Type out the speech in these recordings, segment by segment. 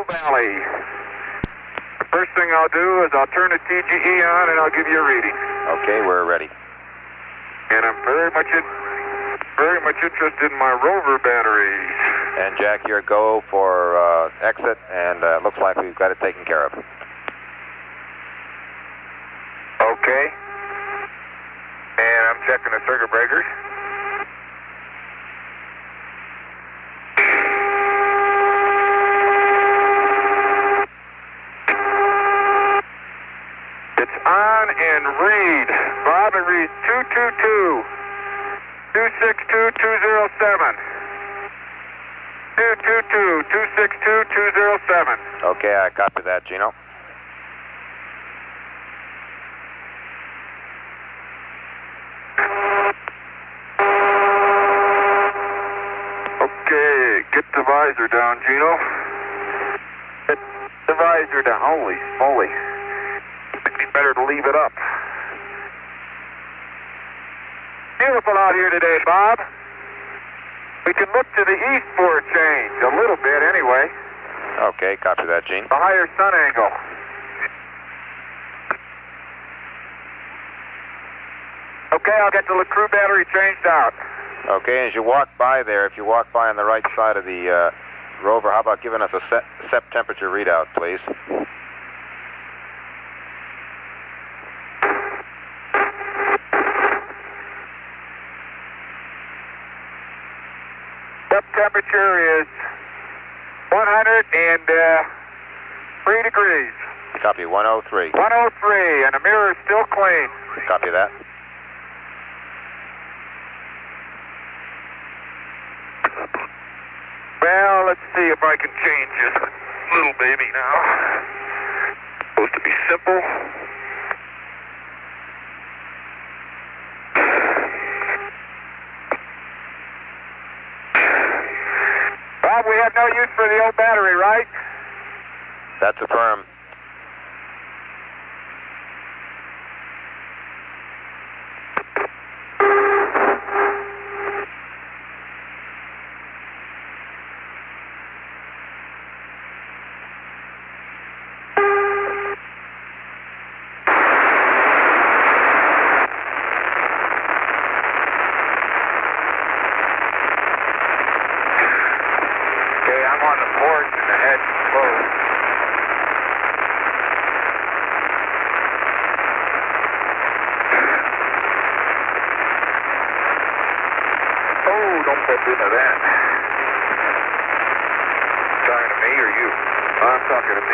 Valley. The first thing I'll do is I'll turn the TGE on and I'll give you a reading. Okay, we're ready. And I'm very much interested in my Rover batteries. And Jack, your go for exit, and looks like we've got it taken care of. Okay. And I'm checking the circuit breakers. It's on and read. Bob, it reads 222 262 207. 222 262 207. Okay, I copy that, Gino. Okay, get the visor down, Gino. Get the visor down. Holy moly. It'd be better to leave it up. Beautiful out here today, Bob. We can look to the east for a change, a little bit anyway. Okay, copy that, Gene. A higher sun angle. Okay, I'll get the crew battery changed out. Okay, as you walk by there, if you walk by on the right side of the Rover, how about giving us a set temperature readout, please? Set temperature is 103 degrees. Copy, 103. 103, and the mirror is still clean. Copy that. Well, let's see if I can change this little baby now. Supposed to be simple. Bob, we have no use for the old battery, right? That's affirmed. On the porch and the head's closed. Oh, don't put into that. Talking to me or you? I'm talking to me.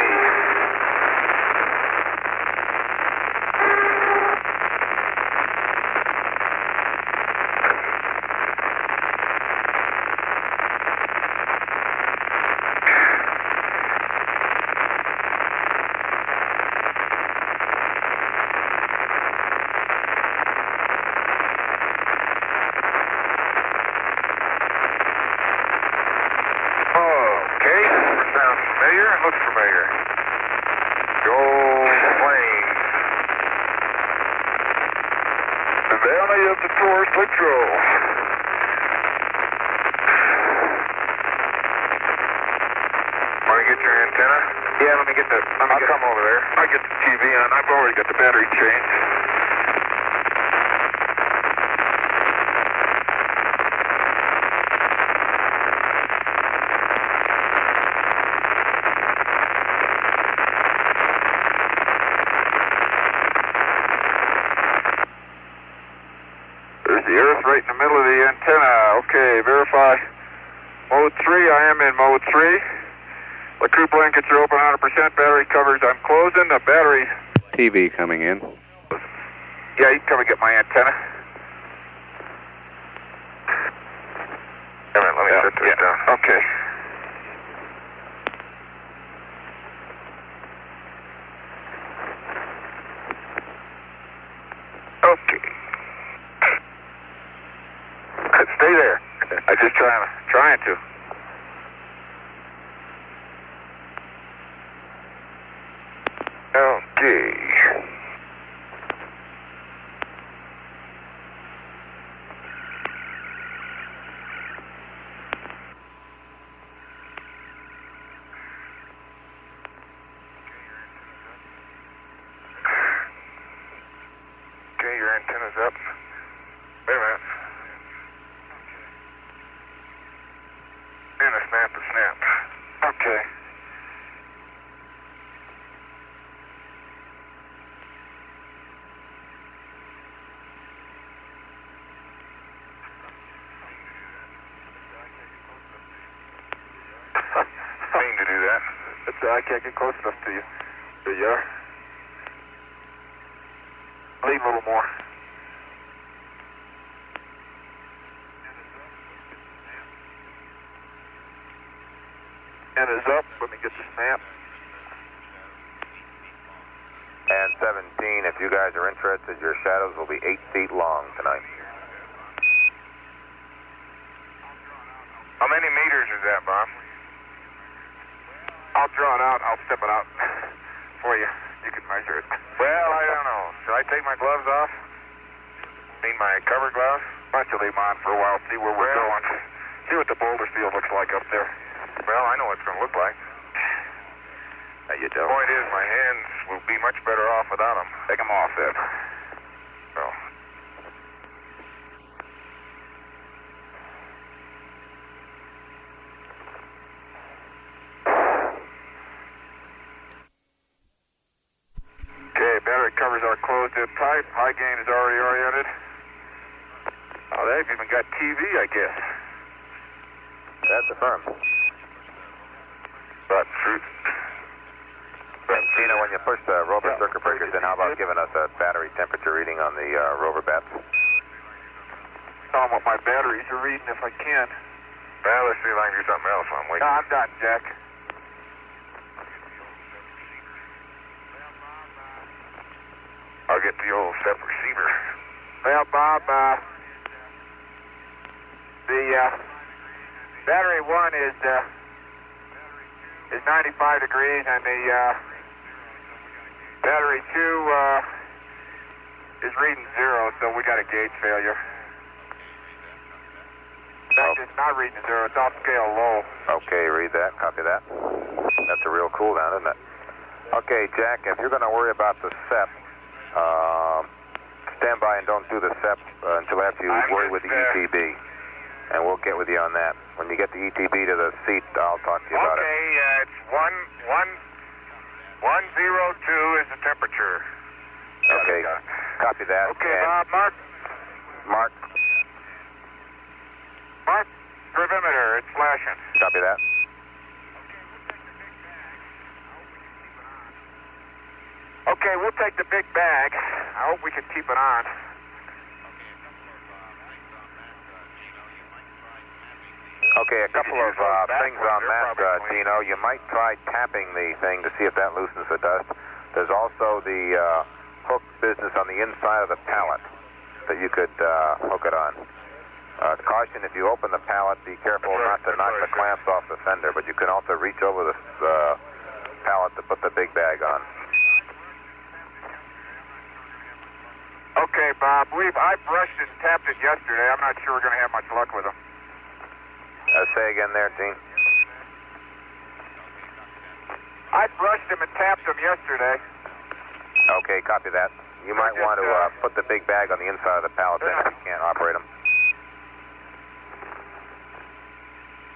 Looks familiar. Gold plane. The Valley of the Taurus Patrol. Want to get your antenna? Yeah, let me get the. I'll come over there. I'll get the TV on. I've already got the battery changed. The earth right in the middle of the antenna. Okay, verify. Mode 3, I am in mode 3. The crew blankets are open 100%. Battery covers, I'm closing. The battery... TV coming in. Yeah, you can come and get my antenna. Come on, let me set this down. Okay. Okay. Stay there. I'm just trying to. Okay. is up. Wait a minute. And a snap to snap. Okay. I mean to do that. I can't get close enough to you. There you are. Lean a little more. And is up. Let me get the snap. And 17, if you guys are interested, your shadows will be 8 feet long tonight. How many meters is that, Bob? I'll draw it out. I'll step it out for you. You can measure it. Well, I don't know. Should I take my gloves off? Need my cover gloves? Why don't you leave them on for a while, see where we're going. See what the boulder field looks like up there. Well, I know what it's going to look like. No, you don't. The point is, my hands will be much better off without them. Take them off, then. So. Okay, battery covers are closed-in pipe. High gain is already oriented. Oh, they've even got TV, I guess. That's affirmed. But truth. Tina, when you push the Rover circuit breakers in, how about giving us a battery temperature reading on the Rover bats? Tell them what my batteries are reading if I can. Well, let's see if I can do something else while I'm waiting. No, I'm done, Jack. I'll get the old step receiver. Well, Bob, the battery 1 is 95 degrees, and the battery 2 is reading 0, so we got a gauge failure. It's not reading 0, it's off scale low. Okay, read that, copy that. That's a real cool down, isn't it? Okay, Jack, if you're going to worry about the SEP, stand by and don't do the SEP until after you worry with the ETB. And we'll get with you on that. When you get the ETB to the seat, I'll talk to you about it. Okay, it's 102 is the temperature. Okay, copy that. Okay, Bob, Mark, gravimeter, it's flashing. Copy that. Okay, we'll take the big bag. I hope we can keep it on. Okay, a couple of things on that, Dino. You might try tapping the thing to see if that loosens the dust. There's also the hook business on the inside of the pallet that you could hook it on. Caution, if you open the pallet, be careful not to knock the clamps off the fender, but you can also reach over the pallet to put the big bag on. Okay, Bob, I brushed and tapped it yesterday. I'm not sure we're going to have much luck with them. Say again there, Dean. I brushed them and tapped them yesterday. Okay, copy that. You might want to put the big bag on the inside of the pallet then if you can't operate them.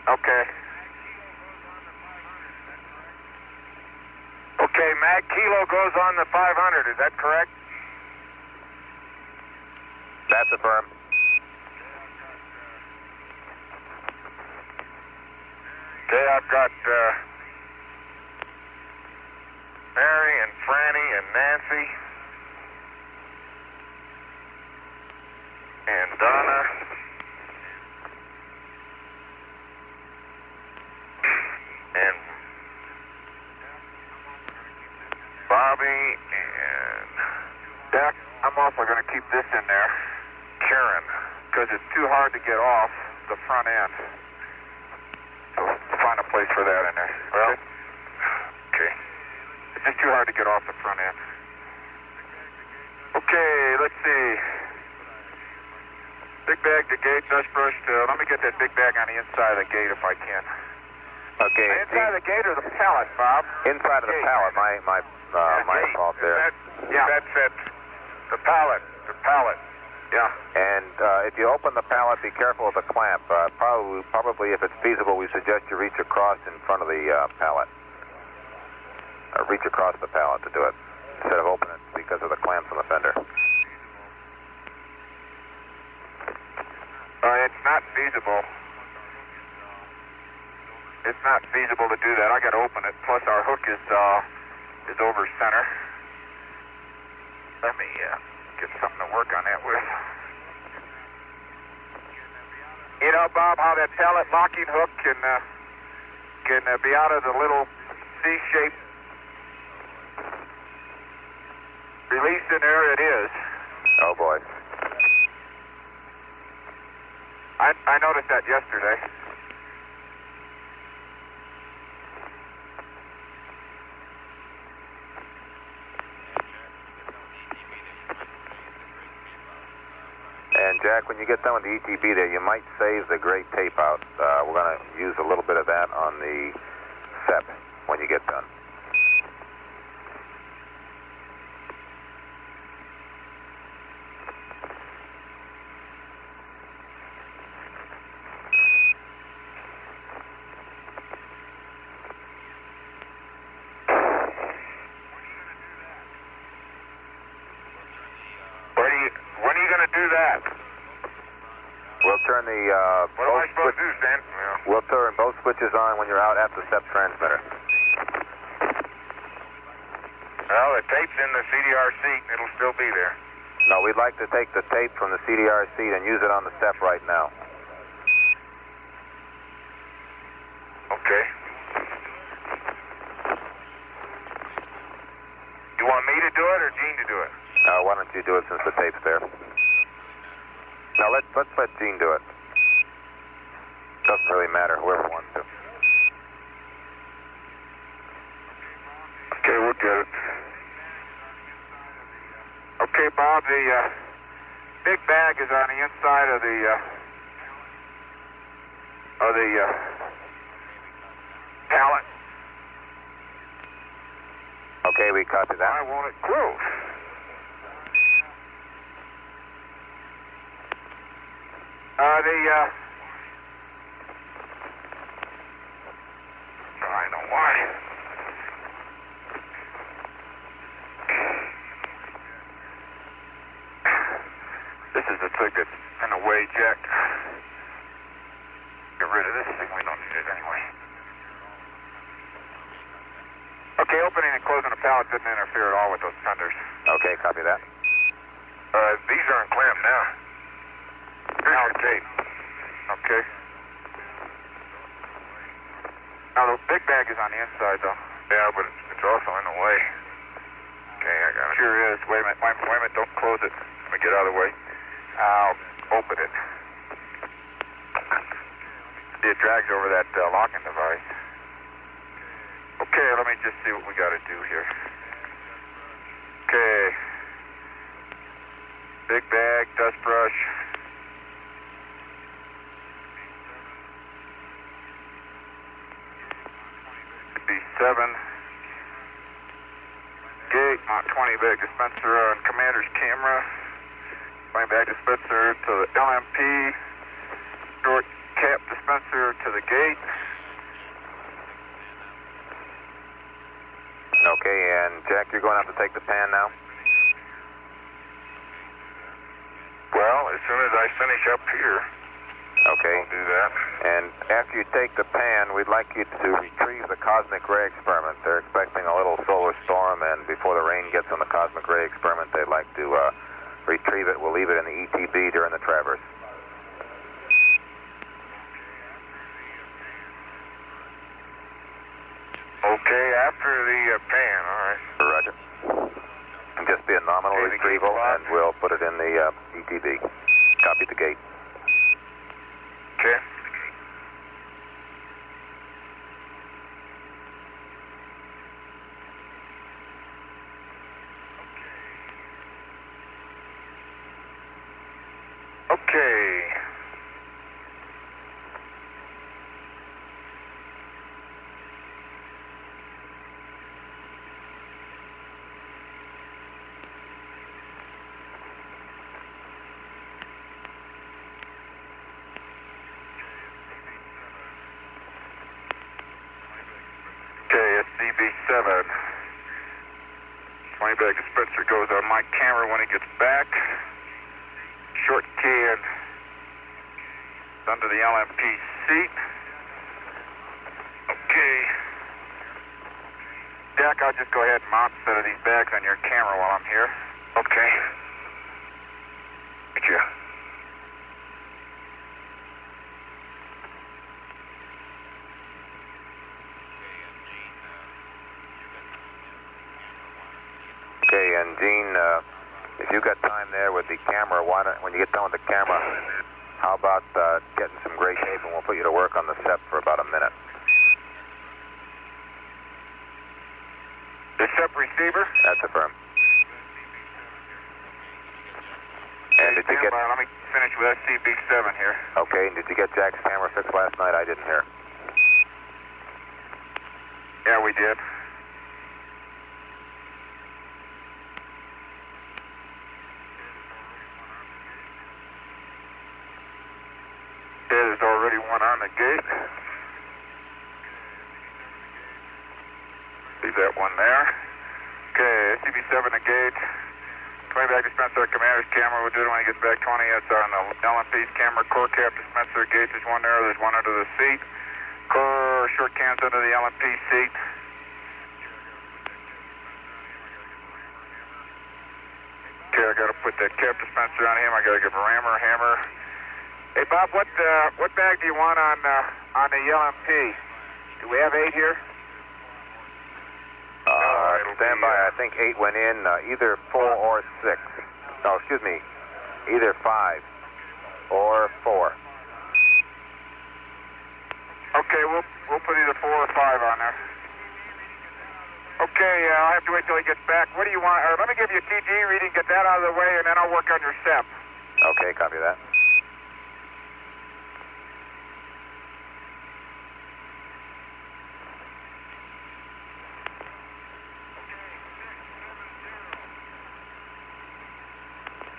Okay. Okay, Mag Kilo goes on the 500, is that correct? That's affirmed. Okay, I've got Mary and Franny and Nancy and Donna and Bobby and Jack. I'm also going to keep this in there, Karen, because it's too hard to get off the front end. So find a place for that in there. Well, okay. It's just too hard to get off the front end. Okay, let's see. Big bag to gate, dust brush to... Let me get that big bag on the inside of the gate if I can. Okay. The inside of the gate or the pallet, Bob? Inside of the pallet. My fault there. That's it. The pallet. Yeah. And if you open the pallet, be careful of the clamp. Probably, if it's feasible, we suggest you reach across in front of the pallet. Or reach across the pallet to do it, instead of open it because of the clamps on the fender. It's not feasible. It's not feasible to do that. I got to open it. Plus, our hook is over center. Let me get something to work on that with. You know, Bob, how that pallet locking hook can be out of the little C-shaped release in there. It is. Oh boy. I noticed that yesterday. And Jack, when you get done with the ETB there, you might save the gray tape out. We're going to use a little bit of that on the SEP when you get done. When are you going to do that? We'll turn the What am I supposed to do, Stan? We'll turn both switches on when you're out at the SEP transmitter. Well, the tape's in the CDR seat, and it'll still be there. No, we'd like to take the tape from the CDR seat and use it on the SEP right now. Okay. You want me to do it or Gene to do it? Why don't you do it since the tape's there? Now let's let Gene do it. Doesn't really matter, whoever wants to. Okay, we'll get it. Okay, Bob, the big bag is on the inside of the pallet. Okay, we copy that. Why won't it close? I know why. This is the thing that's in the way, Jack. Get rid of this thing. We don't need it anyway. Okay, opening and closing the pallet didn't interfere at all with those fenders. Okay, copy that. These aren't clamped now. Here's your tape. Okay. Now, the big bag is on the inside, though. Yeah, but it's also in the way. Okay, I got it. Sure is. Wait a minute. Don't close it. Let me get out of the way. I'll open it. See, it drags over that locking device. Okay, let me just see what we got to do here. Okay. Big bag, dust brush. B7. Gate, Mach 20 bag dispenser on commander's camera. 20 bag dispenser to the LMP. Short cap dispenser to the gate. Okay, and Jack, you're going to have to take the pan now? Well, as soon as I finish up here, Okay. I'll do that. And after you take the pan, we'd like you to retrieve the cosmic ray experiment. They're expecting a little solar storm, and before the rain gets on the cosmic ray experiment, they'd like to retrieve it. We'll leave it in the ETB during the traverse. Okay, after the pan, all right. Roger. And just be a nominal Okay, the retrieval, gate's locked. and we'll put it in the ETB. Copy the gate. Okay. Okay. CB7. 20 bag dispenser goes on my camera when it gets back. Short can under the LMP seat. Okay. Jack, I'll just go ahead and mount a set of these bags on your camera while I'm here. Okay. Thank you. Okay, and Gene, if you got time there with the camera, why don't, when you get done with the camera, how about getting some gray shape and we'll put you to work on the SEP for about a minute. The SEP receiver? That's affirmed. And did you get... Let me finish with CB7 here. Okay, and did you get Jack's camera fixed last night? I didn't hear. Yeah, we did. There's already one on the gate. Leave that one there. Okay, CB7 the gate. 20 bag dispenser, commander's camera. We'll do it when he gets back 20. That's on the LMP's camera. Core cap dispenser gate. There's one there. There's one under the seat. Core short cans under the LMP seat. Okay, I got to put that cap dispenser on him. I got to give a rammer a hammer. Hey Bob, what bag do you want on the LMP? Do we have 8 here? Stand by. I think 8 went in, either 4 or 6. No, excuse me, either 5 or 4. Okay, we'll put either 4 or 5 on there. Okay, I'll have to wait till he gets back. What do you want? Let me give you a TG reading, get that out of the way, and then I'll work on your SEP. Okay, copy that.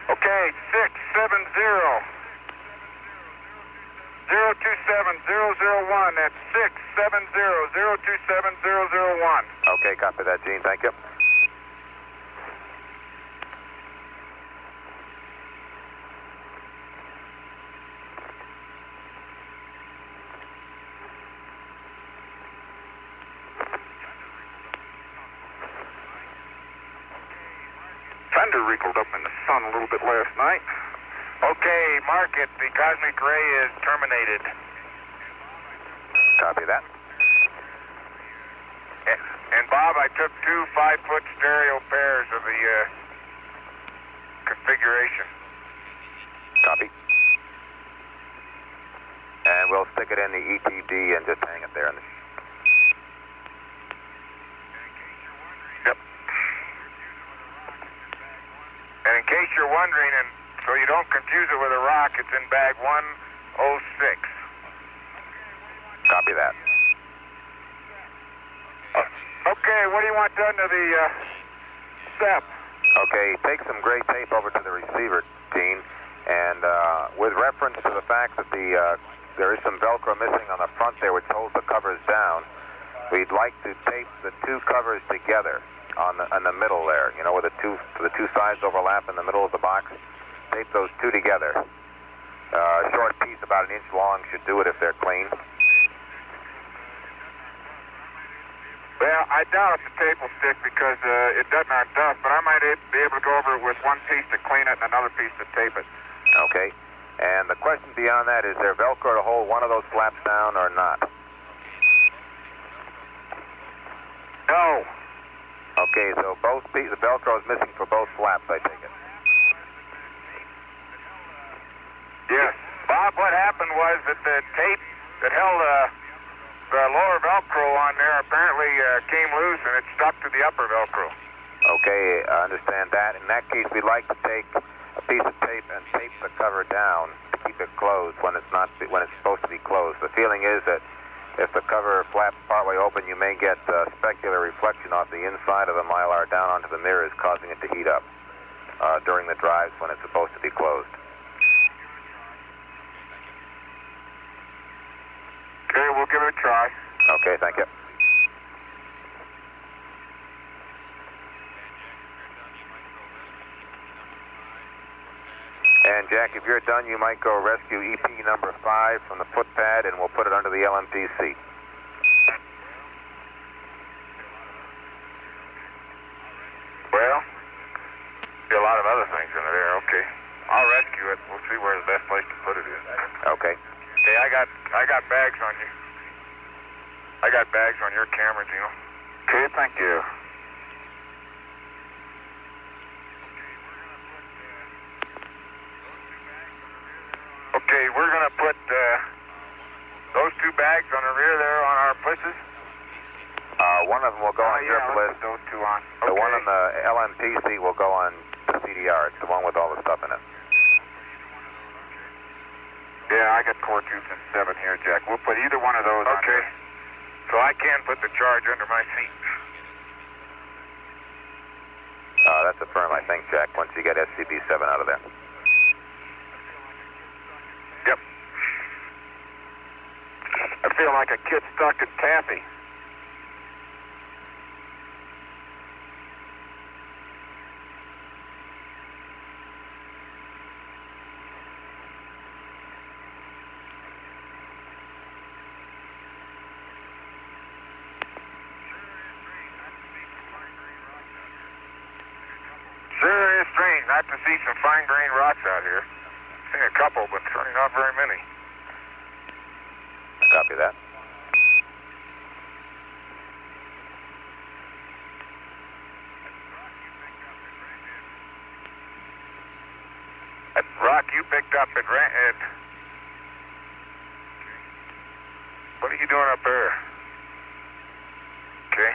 Okay, 670 027 001. That's 670 027 001. Okay, copy that, Gene. Thank you. Thunder wrinkled up in the sun a little bit last night. Okay, mark it. The cosmic ray is terminated. Copy that. And Bob, I took 2 5-foot stereo pairs of the configuration. Copy. And we'll stick it in the ETD and just hang it there. Yep. And in case you're wondering, and so you don't confuse it with a rock, it's in bag 106. Copy that. Okay, what do you want done to the SEP? Okay, take some gray tape over to the receiver, Gene, and with reference to the fact that there is some Velcro missing on the front there which holds the covers down, we'd like to tape the 2 covers together on the middle there, you know, where the two sides overlap in the middle of the box. Tape those 2 together. A short piece about 1 inch long should do it if they're clean. Well, I doubt if the tape will stick because it doesn't on dust, but I might be able to go over it with 1 piece to clean it and another piece to tape it. Okay. And the question beyond that, is there Velcro to hold one of those flaps down or not? No. Okay, so both pieces of Velcro is missing for both flaps, I take it. Yes. Bob, what happened was that the tape that held the lower Velcro on there apparently came loose and it stuck to the upper Velcro. Okay, I understand that. In that case, we'd like to take a piece of tape and tape the cover down to keep it closed when it's supposed to be closed. The feeling is that if the cover flaps partway open, you may get specular reflection off the inside of the Mylar down onto the mirrors, causing it to heat up during the drives when it's supposed to be closed. Okay, we'll give it a try. Okay, thank you. And Jack, if you're done, you might go rescue EP number 5 from the footpad, and we'll put it under the LMPC. Well, see a lot of other things in there. Okay, I'll rescue it. We'll see where the best place to put it is. Okay. Okay, I got bags on you. I got bags on your camera, Gino. Okay, thank you. Okay, we're gonna put those 2 bags on the rear there on our pussies. One of them will go on your list. Those 2 on. Okay. The one on the LMPC will go on the CDR. It's the one with all the stuff in it. Yeah, I got core 2 and 7 here, Jack. We'll put either one of those on. Okay. So I can put the charge under my seat. That's a firm, I think, Jack, once you get SCB-7 out of there. Yep. I feel like a kid stuck in taffy. Sure is strange not to see some fine grained rocks out here. Seen a couple, but certainly not very many. Copy that. That rock you picked up at what are you doing up there? Okay.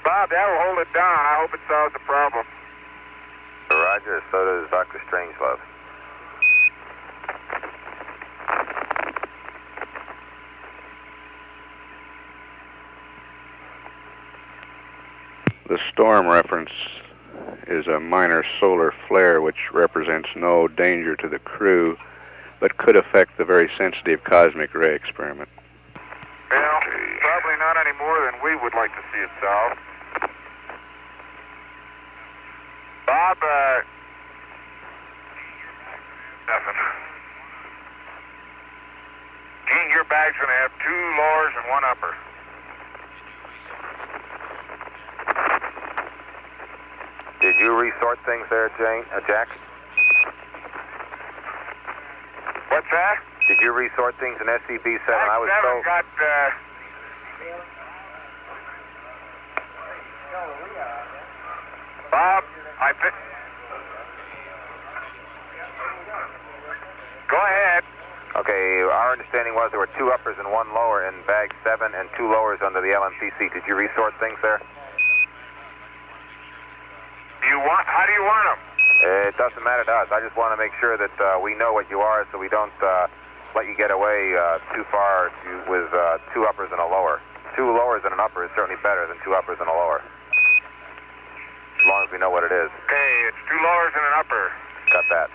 Bob, that'll hold it down. I hope it solves the problem. Roger, so does Dr. Strangelove. The storm reference is a minor solar flare which represents no danger to the crew, but could affect the very sensitive cosmic ray experiment. Well, probably not any more than we would like to see it solved. Bob, nothing. Gene, your bag's going to have 2 lowers and 1 upper. Did you resort things there, Jack? What's that? Did you resort things in SCB-7? I was told. Got, Bob, I think... Go ahead. Okay, our understanding was there were 2 uppers and 1 lower in bag 7 and 2 lowers under the LMPC. Did you resort things there? How do you want them? It doesn't matter to us. I just want to make sure that we know what you are so we don't let you get away too far with 2 uppers and a lower. 2 lowers and an upper is certainly better than 2 uppers and a lower. As long as we know what it is. Okay, it's 2 lowers and an upper. Got that.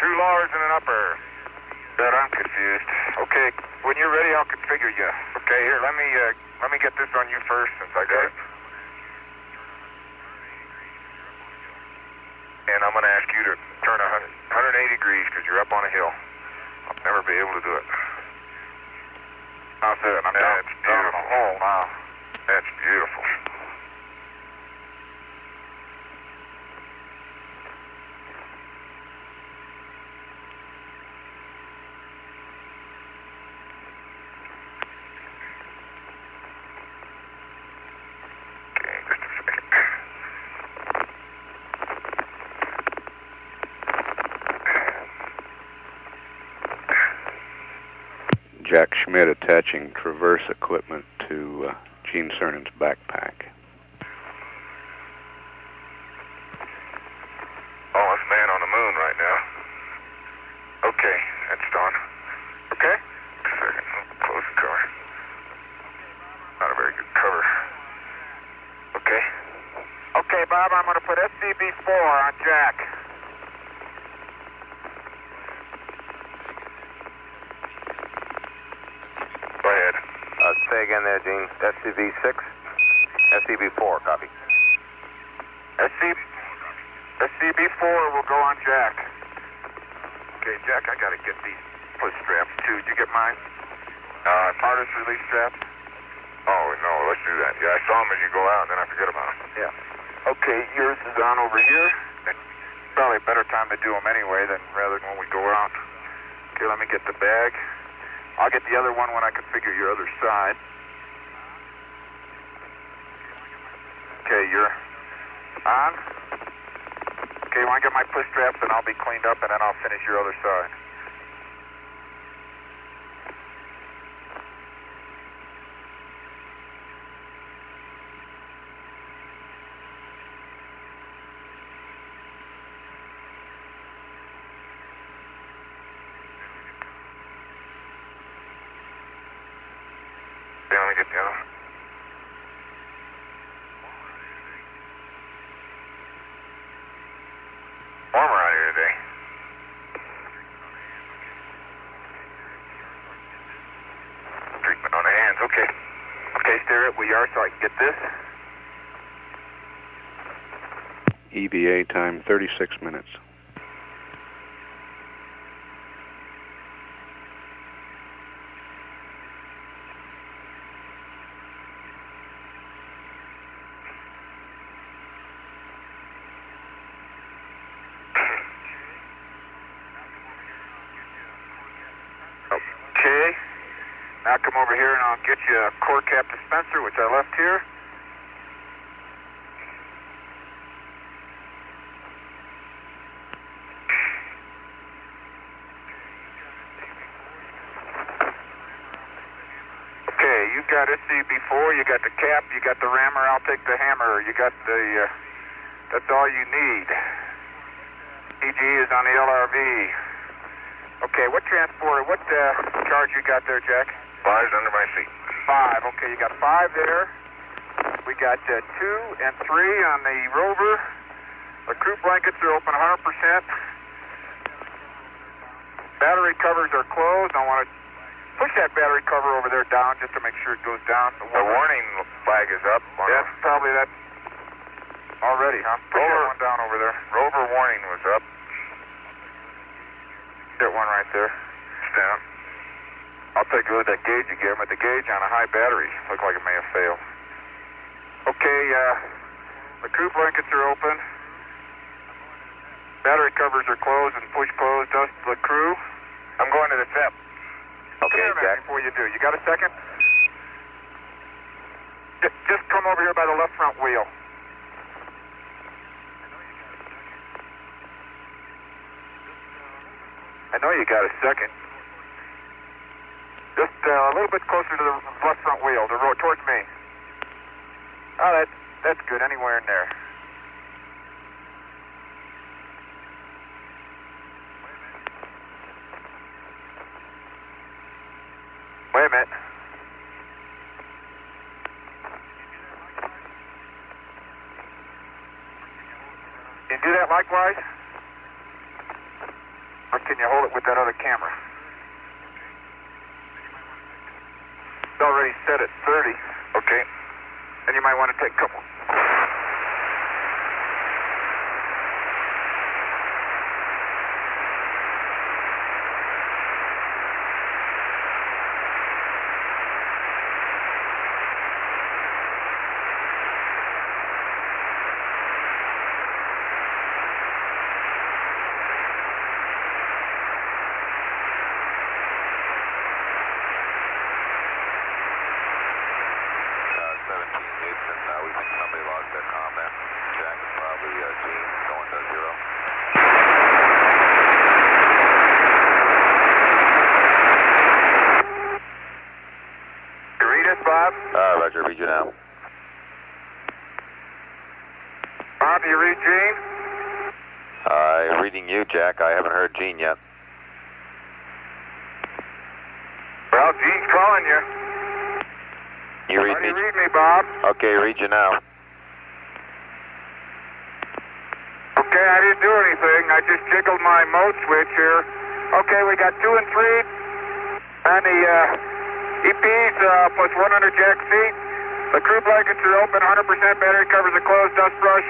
2 lowers and an upper. But I'm confused. Okay, when you're ready, I'll configure you. Okay, here, let me get this on you first since I got it. And I'm going to ask you to turn 180 degrees because you're up on a hill. I'll never be able to do it. That's it. That's beautiful. Oh, wow. That's beautiful. Okay, just a second. Jack Schmidt attaching traverse equipment to Gene Cernan's backpack. Oh, it's man on the moon right now. Okay, that's done. Okay? Just a second. I'll close the cover. Not a very good cover. Okay. Okay, Bob, I'm going to put SCB-4 on Jack. Go ahead. Say again there, Gene. SCB-6? SCB-4, copy. SCB4 will go on Jack. Okay, Jack, I gotta get these push straps too. Did you get mine? Hardest release straps? Oh, no, let's do that. Yeah, I saw them as you go out, and then I forget about them. Yeah. Okay, yours is on over here. Probably a better time to do them anyway than rather than when we go out. Okay, let me get the bag. I'll get the other one when I configure your other side. Okay, you're on. Okay, when I get my push straps, then I'll be cleaned up, and then I'll finish your other side. Okay, let me get the other one. Warmer out here today. Treatment on the hands, okay. Okay, stare at where you are so I can get this. EVA time 36 minutes. Okay, now come over here and I'll get you a core cap dispenser, which I left here. Okay, you got SCB4, you got the cap, you got the rammer, I'll take the hammer, you got the, that's all you need. EG is on the LRV. Okay, what transporter, what charge you got there, Jack? 5's under my seat. 5, okay, you got 5 there. We got 2 and 3 on the Rover. The crew blankets are open 100%. Battery covers are closed. I want to push that battery cover over there down just to make sure it goes down. The warning flag is up. That's probably that already, huh? Push Rover, that one down over there. Rover warning was up. Get one right there. Down. I'll take a look at that gauge you gave him. At the gauge on a high battery. Looked like it may have failed. Okay, the crew blankets are open. Battery covers are closed and push closed. Dust the crew. I'm going to the tip. Okay, Jack. Before you do, you got a second? Just come over here by the left front wheel. I know you got a second. Just a little bit closer to the left front wheel, the road towards me. Oh, that's good. Anywhere in there. Wait a minute. Can you do that likewise? Or can you hold it with that other camera? It's already set at 30. Okay. Then you might want to take a couple. Roger, read you now. Bob, you read Gene? Reading you, Jack. I haven't heard Gene yet. Well, Gene's calling you. You read me? Read me, Bob. Okay, read you now. Okay, I didn't do anything. I just jiggled my mode switch here. Okay, we got 2 and 3 on the EPs plus 100 jack feet. The crew blankets are open, 100% battery covers are closed, dust brush.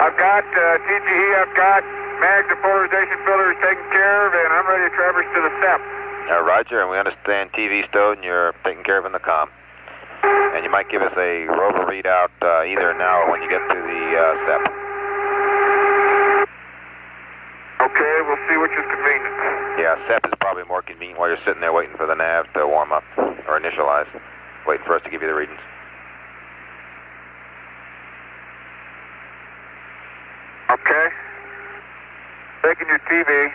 I've got TGE, I've got mags and polarization filters taken care of, and I'm ready to traverse to the SEP. Roger, and we understand TV stowed and you're taken care of in the comm. And you might give us a Rover readout either now or when you get to the SEP. Okay, we'll see which is convenient. Yeah, SEP is probably more convenient while you're sitting there waiting for the nav to warm up or initialize, waiting for us to give you the readings. Okay. Taking your TV.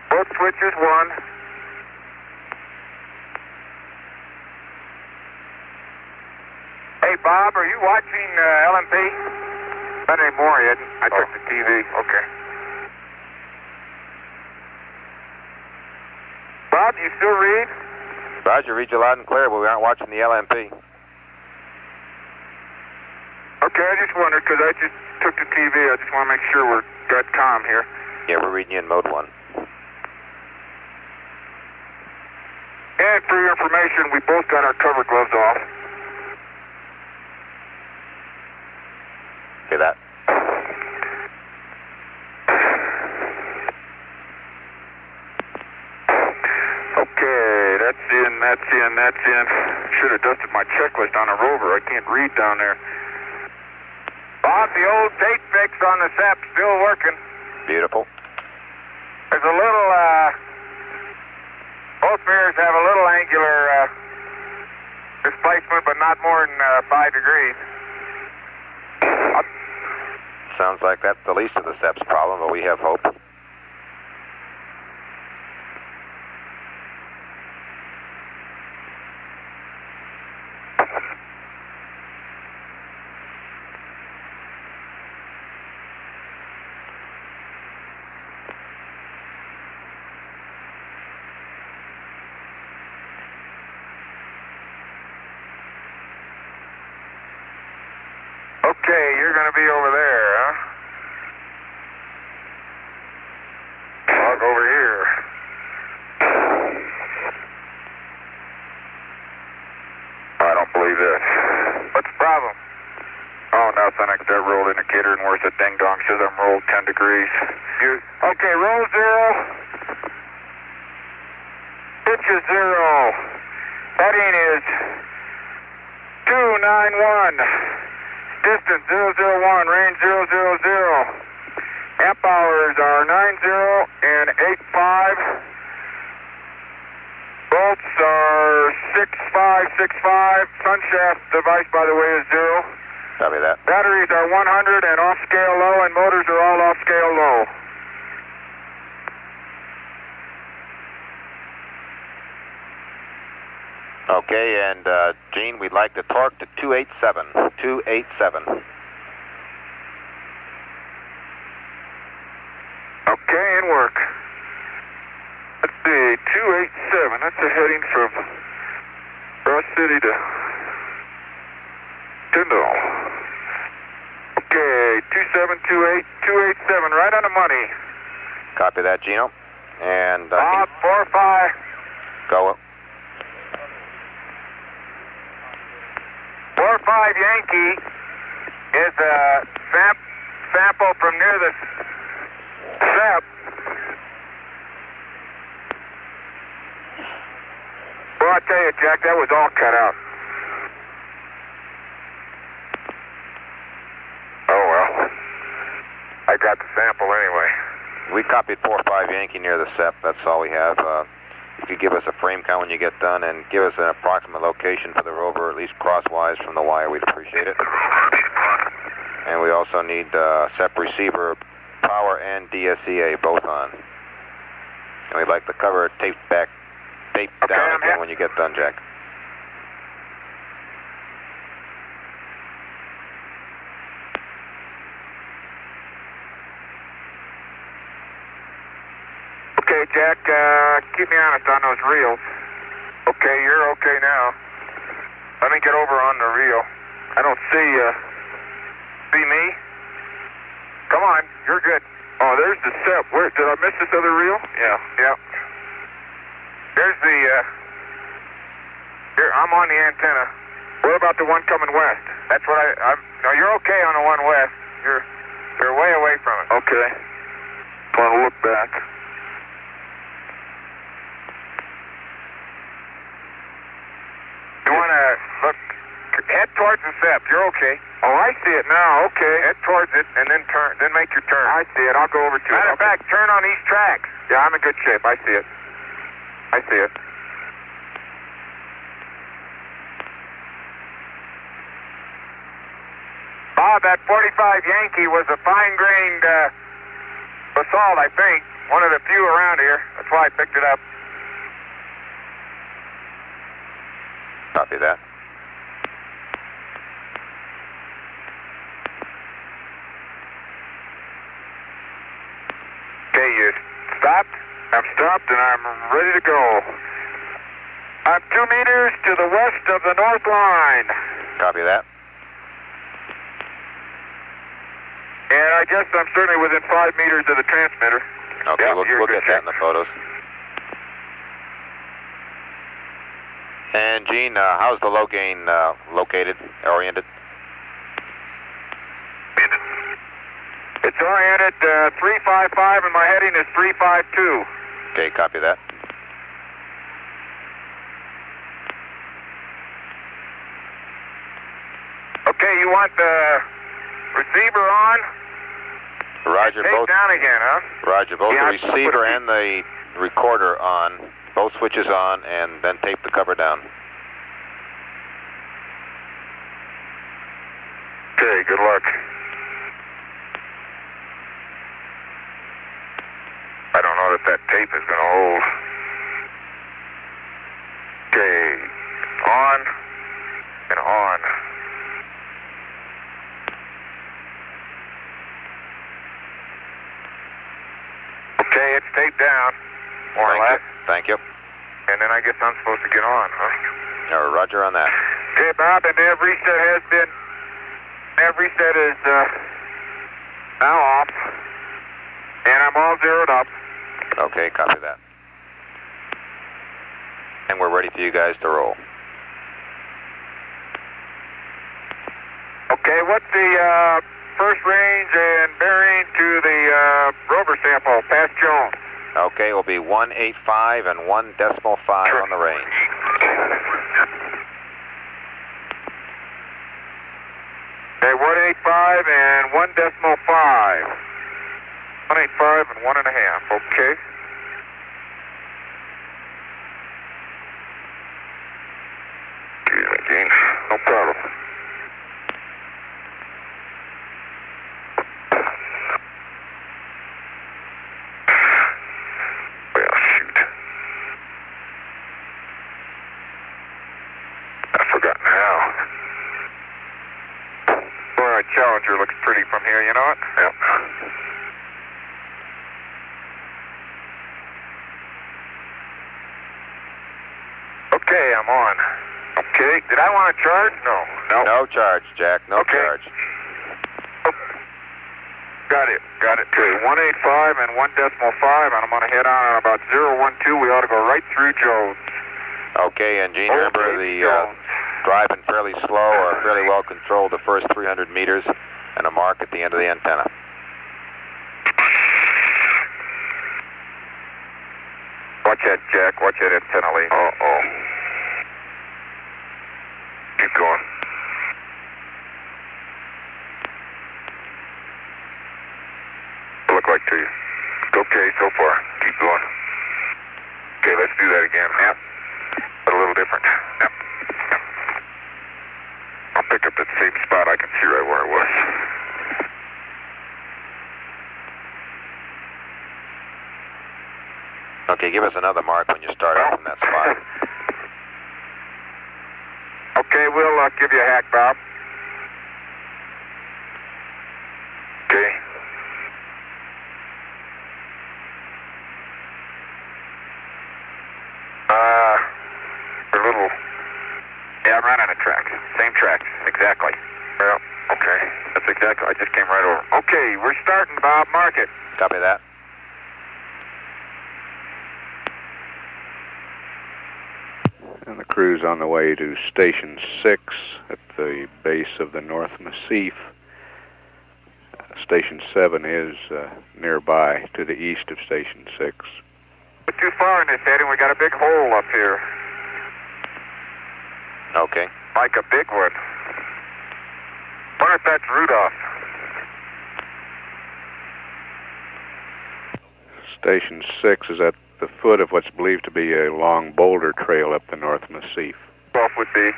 Both switches, one. Hey, Bob, are you watching LMP? Not anymore yet. I took the TV. Okay. Bob, you still read? Roger, read you loud and clear, but we aren't watching the LMP. Okay, I just wondered, because I just took the TV. I just want to make sure we're got comm here. Yeah, we're reading you in mode 1. And for your information, we both got our cover gloves off. See that? Okay, that's in, that's in, that's in. Should have dusted my checklist on a Rover. I can't read down there. Bob, the old date fix on the SEP still working. Beautiful. There's a little, both mirrors have a little angular displacement, but not more than 5 degrees. Sounds like that's the least of the SEP's problem, but we have hope. Okay, you're going to be over there, huh? Log over here. I don't believe this. What's the problem? Oh, nothing. I got that roll indicator, and where's the ding-dong says I'm rolled 10 degrees. Okay, roll 0. Pitch is 0. Heading is 291. Distance 001, range 000. Amp hours are 90 and 85. Volts are 6565. Sun shaft device, by the way, is 0. Copy that. Batteries are 100 and off scale low, and motors are all off scale low. Okay, and Gene, we'd like the torque to 287. 287. Okay, and work. Let's see, 287. That's a heading from Ross City to Tyndall. Okay, 2728, 287, right on the money. Copy that, Gino. And Bob, 45. Go. 45 Yankee is a sample from near the SEP. Well, I tell you, Jack, that was all cut out. Oh, well. I got the sample anyway. We copied 45 Yankee near the SEP. That's all we have. If you give us a frame count when you get done and give us an approximate location for the Rover, at least crosswise from the wire, we'd appreciate it. And we also need SEP receiver, power, and DSEA both on. And we'd like the cover taped down again when you get done, Jack. Okay, Jack, keep me honest on those reels. Okay, you're okay now. Let me get over on the reel. I don't see me? Come on, you're good. Oh, there's the SEP. Where, did I miss this other reel? Yeah. There's the Here, I'm on the antenna. What about the one coming west? That's what no, you're okay on the one west. You're way away from it. Okay. Want to look back. You want to look, head towards the SEP. You're okay. Oh, I see it now. Okay. Head towards it and then turn. Then make your turn. I see it. I'll go over to it. Matter of fact, turn on these tracks. Yeah, I'm in good shape. I see it. I see it. Bob, that 45 Yankee was a fine-grained basalt, I think. One of the few around here. That's why I picked it up. Copy that. Okay, you stopped? I'm stopped and I'm ready to go. I'm 2 meters to the west of the north line. Copy that. And I guess I'm certainly within 5 meters of the transmitter. Okay, Yeah, we'll get that in the photos. And Gene, how's the low gain located, oriented? It's oriented 355 and my heading is 352. Okay, copy that. Okay, you want the receiver on? Roger, Take both. down again, huh? Roger, both Yeah, the receiver and the recorder on. Both switches on, and then tape the cover down. Okay, good luck. I don't know that tape is going to hold. Okay, on and on. Okay, it's taped down, more or less. Thank you. And then I guess I'm supposed to get on, huh? Roger on that. Okay, Bob, and nav reset is now off, and I'm all zeroed up. Okay, copy that. And we're ready for you guys to roll. Okay, what's the first range and bearing to the Rover sample past Jones? Okay, it will be 185 and 1.5 on the range. Okay, 185 and 1.5. 185 and 1.5, okay. Excuse me, Gene. No problem. Well, shoot. I've forgotten how. Boy, our Challenger looks pretty from here, you know it? Yep. Okay, I'm on. Okay, did I want to charge? No. No charge, Jack. No Okay. charge. Oh. Got it. Okay, 185 and 1.5, and I'm going to head on at about 012. We ought to go right through Jones. Okay, and Gene, remember the driving fairly slow or fairly well controlled the first 300 meters and a mark at the end of the antenna. Watch that, Jack. Watch that antenna lead. Uh-oh. Keep going. Look like to you. Okay, so far. Keep going. Okay, let's do that again. Yep. But a little different. Yep. I'll pick up that same spot. I can see right where it was. Okay, give us another mark when you start out from that spot. Okay, we'll give you a hack, Bob. Okay. We're a little... Yeah, I'm right on the tracks. Same tracks, exactly. Well, okay. That's exactly... I just came right over. Okay, we're starting, Bob. Mark it. Copy that. And the crew's on the way to Station 6 at the base of the North Massif. Station 7 is nearby to the east of Station 6. We're too far in this heading. We got a big hole up here. Okay. Like a big one. Wonder if that's Rudolph. Station 6 is at the foot of what's believed to be a long boulder trail up the North Massif. Rudolph would be.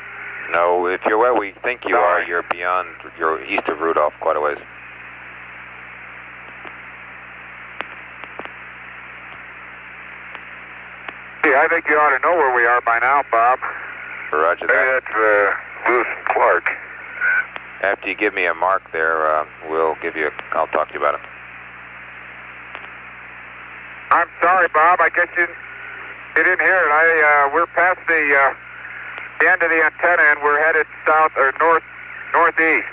No, if you're where we think you are, you're beyond, you're east of Rudolph quite a ways. Yeah, I think you ought to know where we are by now, Bob. Roger that. Maybe that's Lewis and Clark. After you give me a mark there, I'll talk to you about it. I'm sorry, Bob. I guess you didn't hear it. We're past the end of the antenna, and we're headed south or northeast.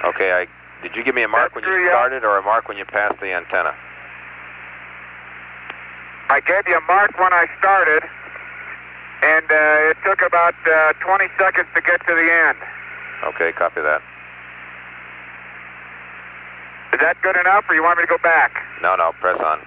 Okay. Did you give me a mark when you started, or a mark when you passed the antenna? I gave you a mark when I started, and it took about 20 seconds to get to the end. Okay, copy that. Is that good enough, or you want me to go back? No, press on.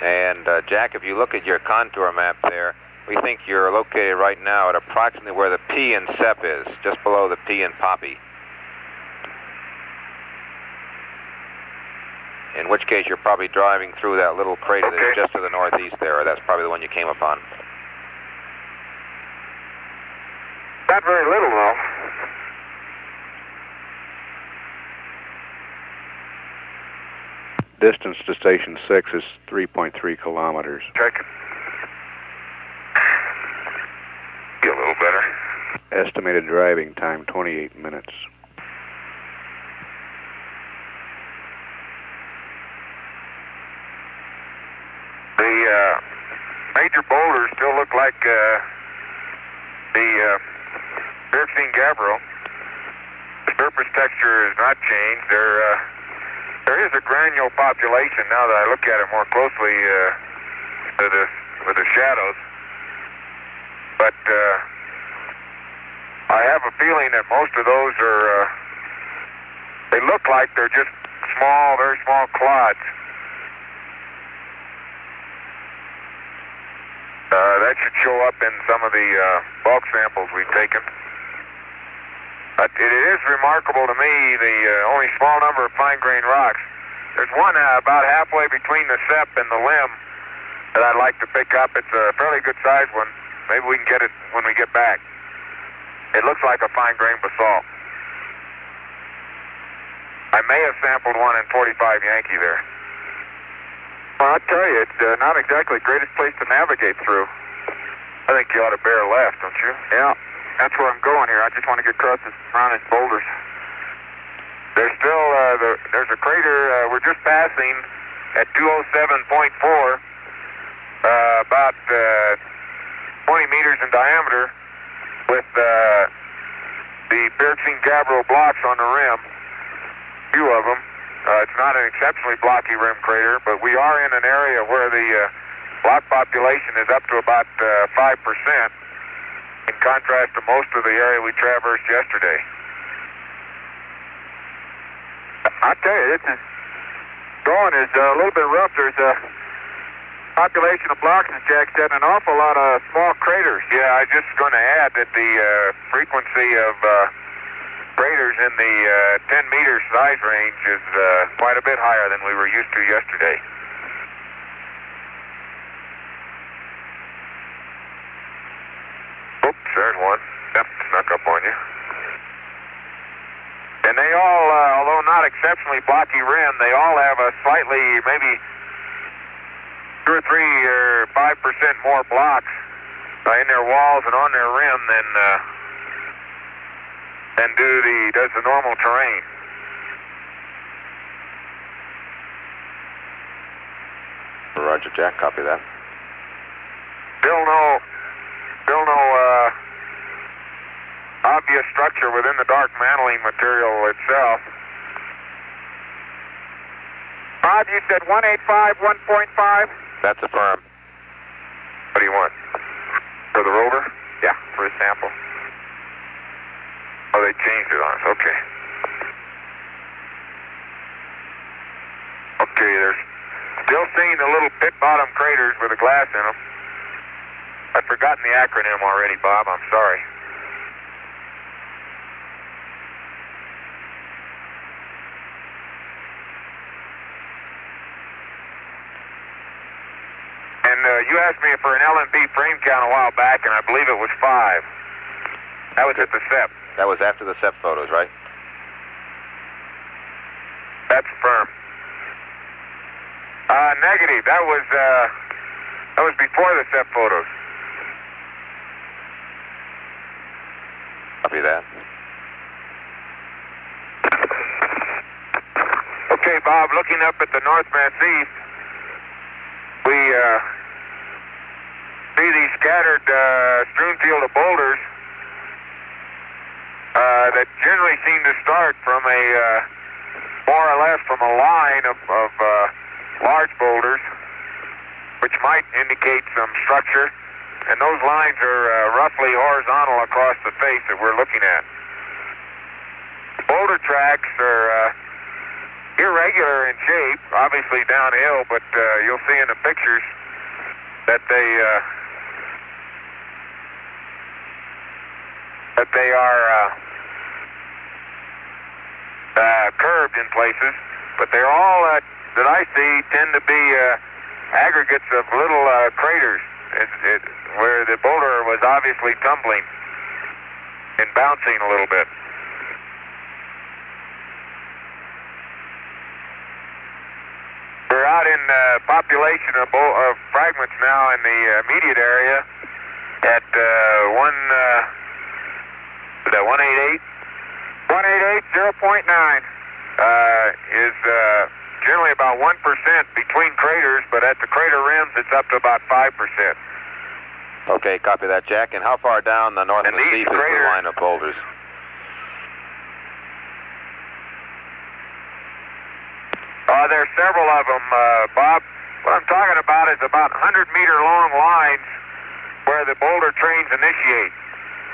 And Jack, if you look at your contour map there, we think you're located right now at approximately where the P in SEP is, just below the P in Poppy. In which case you're probably driving through that little crater that's just to the northeast there. That's probably the one you came upon. Not very little, though. Distance to Station 6 is 3.3 kilometers. Check it. Be a little better. Estimated driving time, 28 minutes. The major boulders still look like the Bergstein Gabbro. The surface texture has not changed. There is a granule population now that I look at it more closely with the shadows. But I have a feeling that most of those are, they look like they're just small, very small clods. That should show up in some of the bulk samples we've taken. It is remarkable to me, the only small number of fine-grained rocks. There's one about halfway between the SEP and the limb that I'd like to pick up. It's a fairly good-sized one. Maybe we can get it when we get back. It looks like a fine-grained basalt. I may have sampled one in 45 Yankee there. Well, I'll tell you, it's not exactly the greatest place to navigate through. I think you ought to bear left, don't you? Yeah, that's where I'm going here. I just want to get across this surrounding boulders. There's still, there's a crater we're just passing at 207.4, about 20 meters in diameter, with the Bergstein Gabbro blocks on the rim, a few of them. It's not an exceptionally blocky rim crater, but we are in an area where the block population is up to about 5%, in contrast to most of the area we traversed yesterday. I tell you, this is going is a little bit rough. There's a population of blocks, as Jack said, and an awful lot of small craters. Yeah, I was just going to add that the frequency of craters in the 10-meter size range is quite a bit higher than we were used to yesterday. Oops, there's one. Yep, snuck up on you. And they all, although not exceptionally blocky rim, they all have a slightly, maybe 2 or 3 or 5% more blocks in their walls and on their rim than does the normal terrain. Roger, Jack. Copy that. Still no obvious structure within the dark mantling material itself. Bob, you said 185, 1.5? That's affirmed. What do you you want? For the Rover? Yeah, for a sample. Oh, they changed it on us. Okay. Okay, they're still seeing the little pit bottom craters with the glass in them. I've forgotten the acronym already, Bob. I'm sorry. And you asked me for an LMB frame count a while back, and I believe it was 5. That was at the SEP. That was after the SEP photos, right? That's firm. Negative. That was before the SEP photos. Copy that. Okay, Bob, looking up at the North Massif, we see these scattered strewn field of boulders that generally seem to start from a more or less from a line of large boulders, which might indicate some structure, and those lines are roughly horizontal across the face that we're looking at. Boulder tracks are irregular in shape, obviously downhill, but you'll see in the pictures that they are curved in places, but they're all that I see tend to be aggregates of little craters where the boulder was obviously tumbling and bouncing a little bit. We're out in population of fragments now in the immediate area at 188. 188, 0.9 is generally about 1% between craters, but at the crater rims it's up to about 5%. Okay, copy that, Jack. And how far down the North Massif is the line of boulders? There's several of them, Bob. What I'm talking about is about 100-meter long lines where the boulder trains initiate.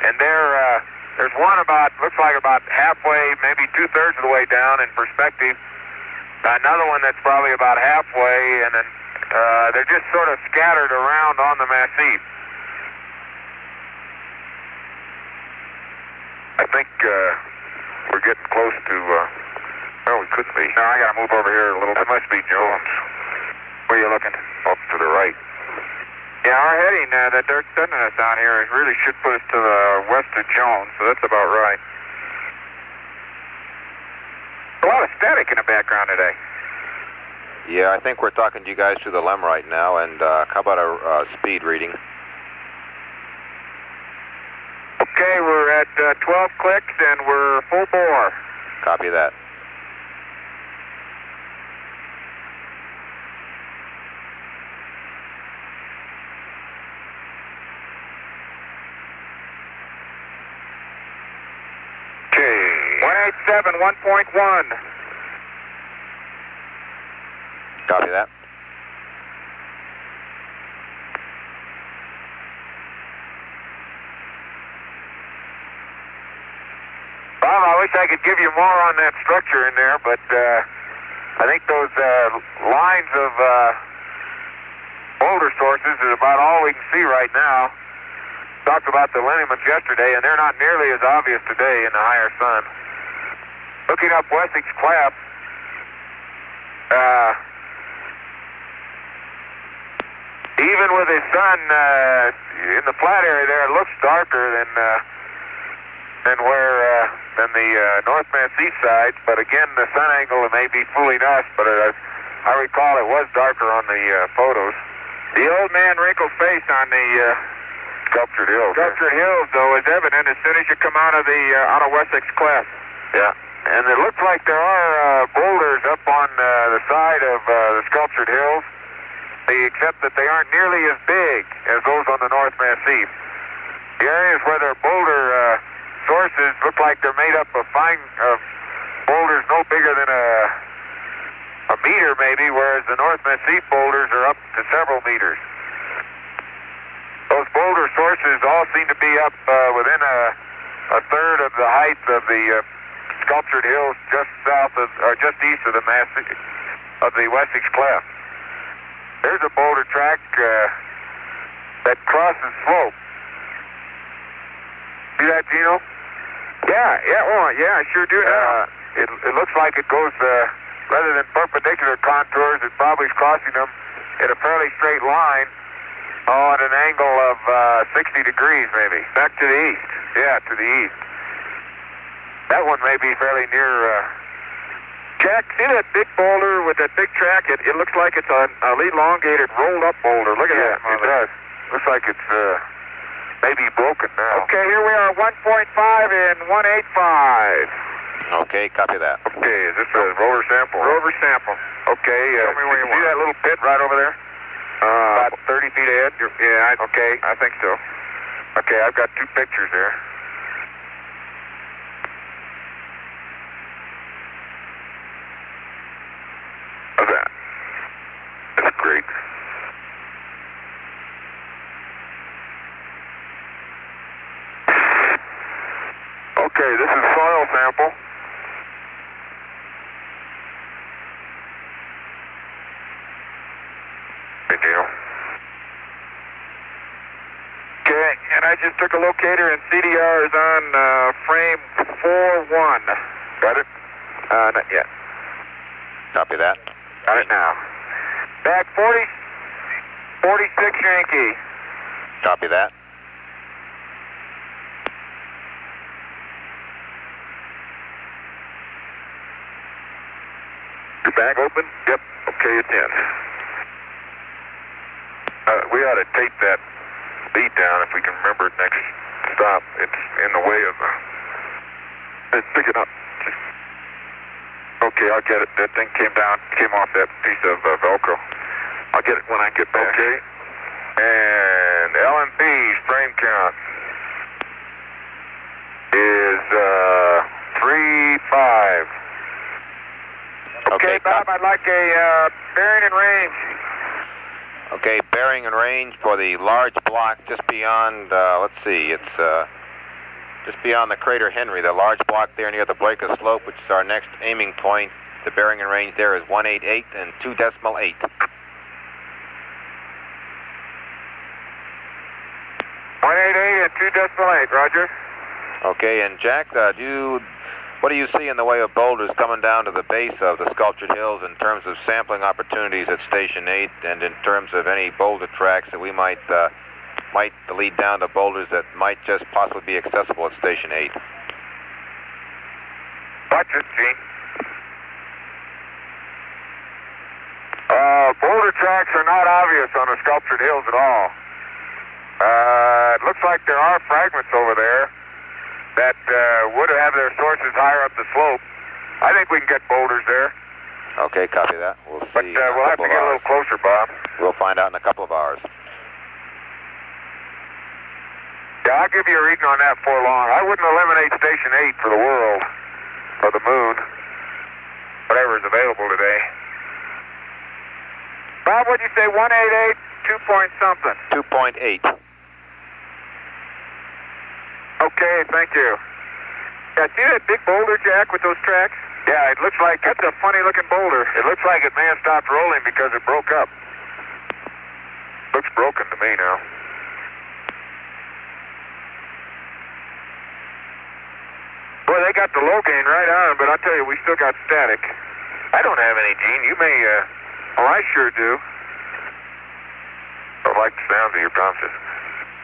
And there's one looks like about halfway, maybe 2/3 of the way down in perspective. Another one that's probably about halfway, and then they're just sort of scattered around on the Massif. I think we're getting close to, well, we could be. No, I gotta move over here a little bit. It must be Jones. Where are you looking? Off to the right. Yeah, our heading that they're sending us out here really should put us to the west of Jones, so that's about right. A lot of static in the background today. Yeah, I think we're talking to you guys through the LEM right now, and how about a speed reading? Okay, we're at 12 clicks, and we're full bore. Copy that. Okay. 187, 1.1. Copy that. Bob, I wish I could give you more on that structure in there, but I think those lines of boulder sources is about all we can see right now. Talked about the lineaments yesterday, and they're not nearly as obvious today in the higher sun. Looking up Wessex Cleft, even with the sun in the flat area there, it looks darker than the North Massif side. But again, the sun angle may be fooling us. But I recall it was darker on the photos. The old man wrinkled face on the sculptured hills. Sculptured hills, though, is evident as soon as you come out of Wessex Cleft. Yeah, and it looks like there are boulders up on the side of the sculptured hills, except that they aren't nearly as big as those on the North Massif. The areas where there are boulder sources look like they're made up of boulders no bigger than a meter maybe, whereas the North Massif boulders are up to several meters. looseness all seem to be up within a third of the height of the sculptured hills just south of, or just east of the Wessex Cleft. There's a boulder track that crosses slope. See that, Gino? Yeah, I sure do now. It looks like it goes, rather than perpendicular contours, it probably is crossing them in a fairly straight line on an angle of 60 degrees, maybe. Back to the east. Yeah, to the east. That one may be fairly near... Jack, see that big boulder with that big track? It looks like it's an elongated, rolled-up boulder. Look at that. It does. Looks like it's maybe broken now. Okay, here we are, 1.5 and 185. Okay, copy that. Okay, is this a rover sample? Rover sample. Okay, tell me where you see that little pit right over there? About 30 feet ahead? Yeah, okay, I think so. Okay, I've got 2 pictures there. How's that? That's great. Okay, this is soil sample. Hey, Gino. Okay, and I just took a locator and CDR is on frame 4-1. Got it? Not yet. Copy that. Got it now. Back 46 Yankee. Copy that. Your bag open? Yep. Okay, it's in. We ought to tape that bead down if we can remember it next stop. It's in the way of the... Pick it up. Okay, I'll get it. That thing came off that piece of Velcro. I'll get it when I get back. Okay. And LMP's frame count is 3-5. Okay, Bob, I'd like a bearing and range. Okay, bearing and range for the large block just beyond, let's see, it's just beyond the crater Henry, the large block there near the Blakely Slope, which is our next aiming point. The bearing and range there is 188 and 2.8. 188 and 2.8, Roger. Okay, and Jack, what do you see in the way of boulders coming down to the base of the sculptured hills in terms of sampling opportunities at Station 8 and in terms of any boulder tracks that we might lead down to boulders that might just possibly be accessible at Station 8? Watch it, Gene. Boulder tracks are not obvious on the sculptured hills at all. It looks like there are fragments over there that would have their sources higher up the slope. I think we can get boulders there. Okay, copy that. We'll see. But we'll have to get a little closer, Bob. We'll find out in a couple of hours. Yeah, I'll give you a reading on that before long. I wouldn't eliminate Station 8 for the world, or the moon, whatever is available today. Bob, what'd you say, 188, 2 point something? 2.8. Okay, thank you. Yeah, see that big boulder, Jack, with those tracks? Yeah, it looks like, that's a funny-looking boulder. It looks like it may have stopped rolling because it broke up. Looks broken to me now. Boy, they got the low gain right on, but I'll tell you, we still got static. I don't have any, Gene. You may, oh, I sure do. I like the sound of your promptness.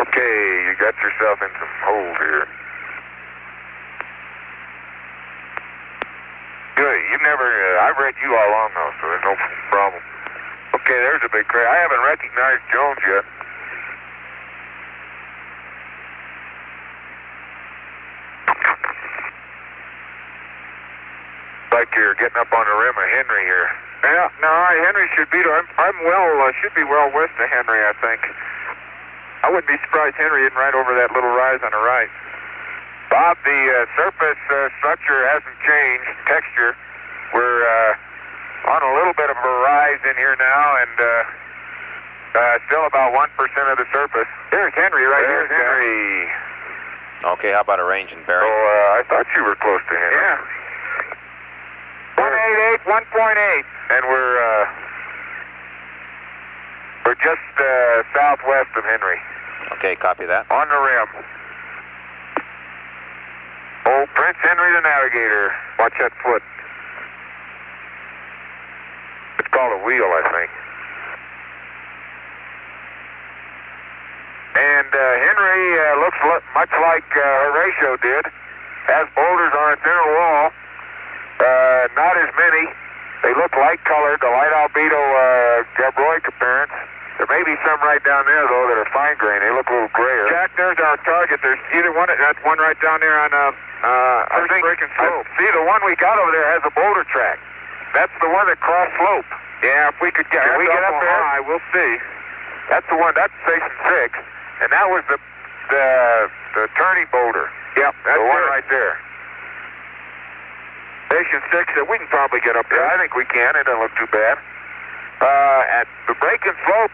Okay, you got yourself in some hold here. Good. You've never, I've read you all along though, so there's no problem. Okay, there's a big crack. I haven't recognized Jones yet. Like you're getting up on the rim of Henry here. Yeah, no, Henry should be, should be well west of Henry, I think. I wouldn't be surprised Henry isn't right over that little rise on the right. Bob, the surface structure hasn't changed, texture. We're on a little bit of a rise in here now, and still about 1% of the surface. There's There's Henry right here. Henry. Okay, how about a range and bearing? Oh, I thought you were close to Henry. Yeah. 188, 1.8. And we're just southwest of Henry. Okay, copy that. On the rim. Oh, Prince Henry the Navigator. Watch that foot. It's called a wheel, I think. And Henry looks much like Horatio did. Has boulders on its inner wall. Not as many. They look light colored, the light albedo gabbroic appearance. There may be some right down there, though, that are fine grain. They look a little grayer. Jack, there's our target. There's either one. That's one right down there on I think breaking slope. See, the one we got over there has a boulder track. That's the one that crossed slope. Yeah, if we could get, we get up there, high, we'll see. That's the one. That's station 6, and that was the turning boulder. Yep, that's the one right there. Station 6. We can probably get up there. I think we can. It doesn't look too bad. At the breaking slope,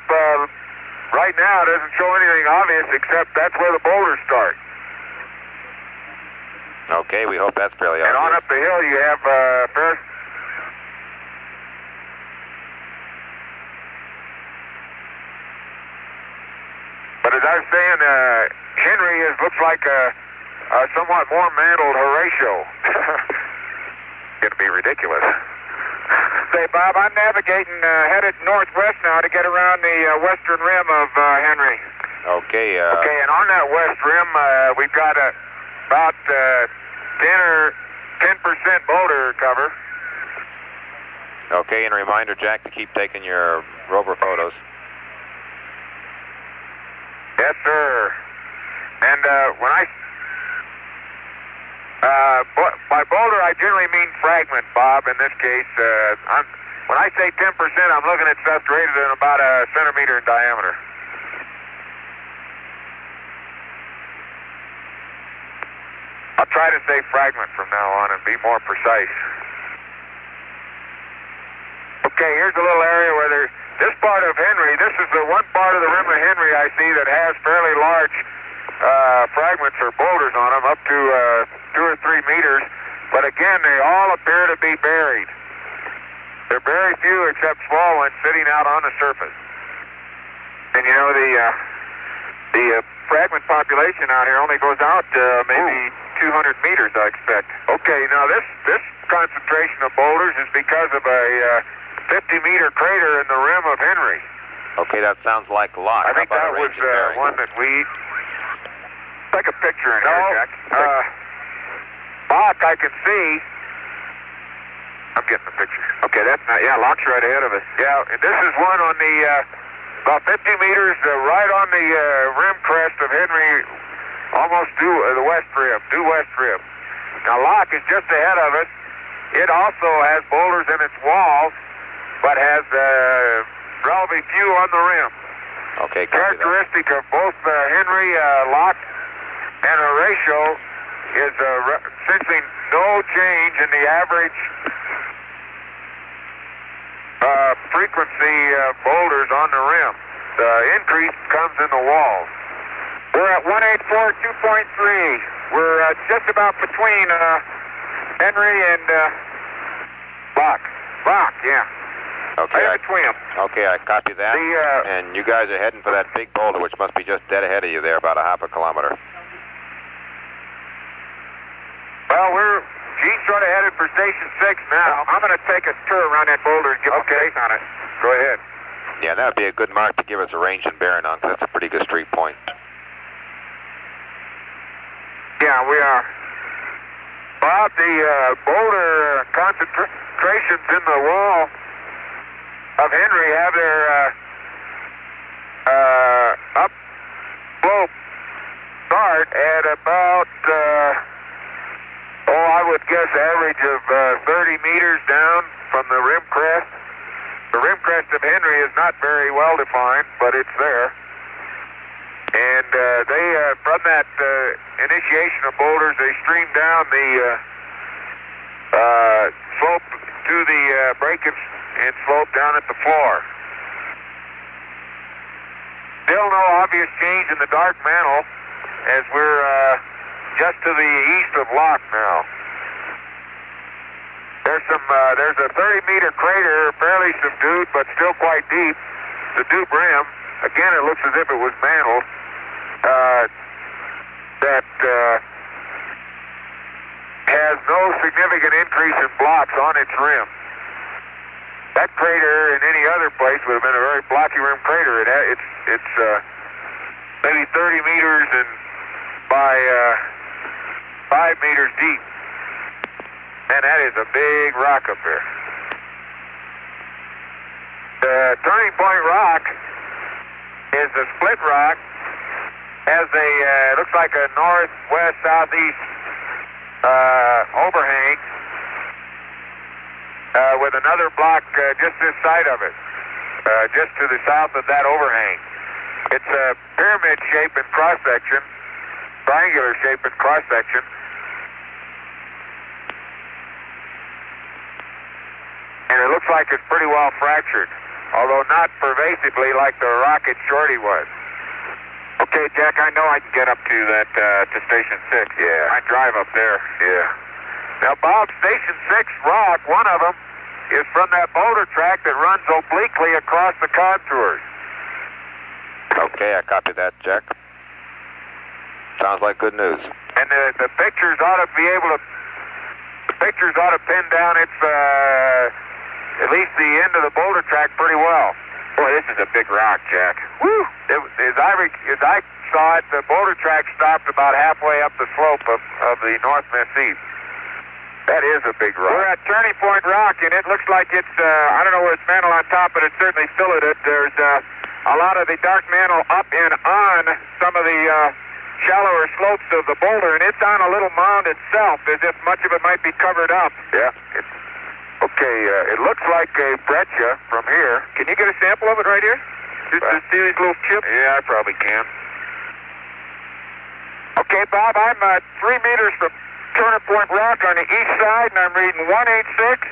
right now doesn't show anything obvious except that's where the boulders start. Okay, we hope that's fairly obvious. And on up the hill you have Ferris. But as I was saying, Henry looks like a somewhat more mantled Horatio. Going to be ridiculous. Say, Bob, I'm navigating headed northwest now to get around the western rim of Henry. Okay. Okay, and on that west rim, we've got about 10% boulder cover. Okay, and a reminder, Jack, to keep taking your Rover photos. Yes, sir. And when by boulder, I generally mean fragment, Bob, in this case. When I say 10%, I'm looking at stuff greater than about a centimeter in diameter. I'll try to say fragment from now on and be more precise. Okay, here's a little area where this part of Henry, this is the one part of the rim of Henry I see that has fairly large fragments or boulders on them, up to 2 or 3 meters. But again, they all appear to be buried. There are very few except small ones sitting out on the surface. And you know, the fragment population out here only goes out maybe 200 meters, I expect. Okay, now this concentration of boulders is because of a 50-meter crater in the rim of Henry. Okay, that sounds like a lot. I think that was one that we... Take a picture in here, Jack. Lock, I can see. I'm getting the picture. Okay, that's not... Yeah, Lock's right ahead of us. Yeah, and this is one on the... about 50 meters right on the rim crest of Henry, almost due the west rim, due west rim. Now, Lock is just ahead of us. It also has boulders in its walls, but has relatively few on the rim. Okay, characteristic of both Henry, Lock, and Horatio is essentially no change in the average frequency of boulders on the rim. The increase comes in the walls. We're at 184, 2.3. We're just about between Henry and Lock. Lock, yeah. Okay, right between them. Okay, I copy that. And you guys are heading for that big boulder, which must be just dead ahead of you there, about a half a kilometer. Well, Gene's sort of headed for Station 6 now. I'm going to take a tour around that boulder and get my face on it. Go ahead. Yeah, that would be a good mark to give us a range and bearing on, because that's a pretty good street point. Yeah, we are. Bob, the boulder concentrations in the wall of Henry have their up slope start at about, I would guess average of 30 meters down from the rim crest. The rim crest of Henry is not very well defined, but it's there. And they, from that initiation of boulders, they stream down the slope to the break and slope down at the floor. Still no obvious change in the dark mantle as we're just to the east of Locke now. There's a 30-meter crater, fairly subdued, but still quite deep. The Dube Rim. Again, it looks as if it was mantled. That has no significant increase in blocks on its rim. That crater in any other place would have been a very blocky rim crater. It's maybe 30 meters and by 5 meters deep. And that is a big rock up there. The Turning Point Rock is a split rock. Has a, looks like a northwest-southeast overhang with another block just this side of it, just to the south of that overhang. It's a pyramid shape in cross-section, triangular shape in cross-section. And it looks like it's pretty well fractured, although not pervasively like the rocket Shorty was. Okay, Jack, I know I can get up to that, to Station 6. Yeah. I drive up there. Yeah. Now, Bob, Station 6 rock, one of them, is from that boulder track that runs obliquely across the contours. Okay, I copy that, Jack. Sounds like good news. And the pictures ought to be able to, pin down its, at least the end of the boulder track pretty well. Boy, this is a big rock, Jack. Woo! As I saw it, the boulder track stopped about halfway up the slope of the North Mesquite. That is a big rock. We're at Turning Point Rock, and it looks like it's, I don't know where it's mantled on top, but it's certainly filleted. There's a lot of the dark mantle up and on some of the shallower slopes of the boulder, and it's on a little mound itself, as if much of it might be covered up. Yeah. Okay, it looks like a breccia from here. Can you get a sample of it right here? Just to see these little chips? Yeah, I probably can. Okay, Bob, I'm 3 meters from Turning Point Rock on the east side, and I'm reading 186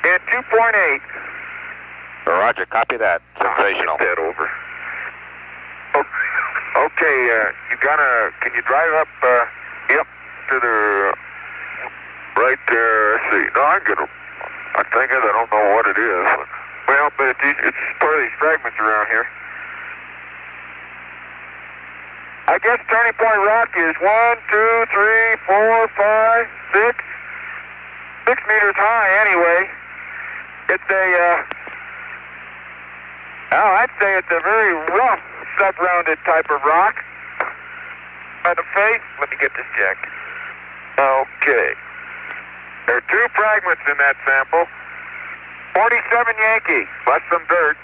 and 2.8. Roger, copy that. Sensational. Get that over. Okay, can you drive up, yep, to the, right there, let's see. No, I can get I think I don't know what it is. Well, but it's part of these fragments around here. I guess Turning Point Rock is 1, 2, 3, 4, 5, 6 meters high anyway. It's I'd say it's a very rough, sub-rounded type of rock. By the face, let me get this, Jack. Okay. There are 2 fragments in that sample. 47 Yankee, plus some dirt.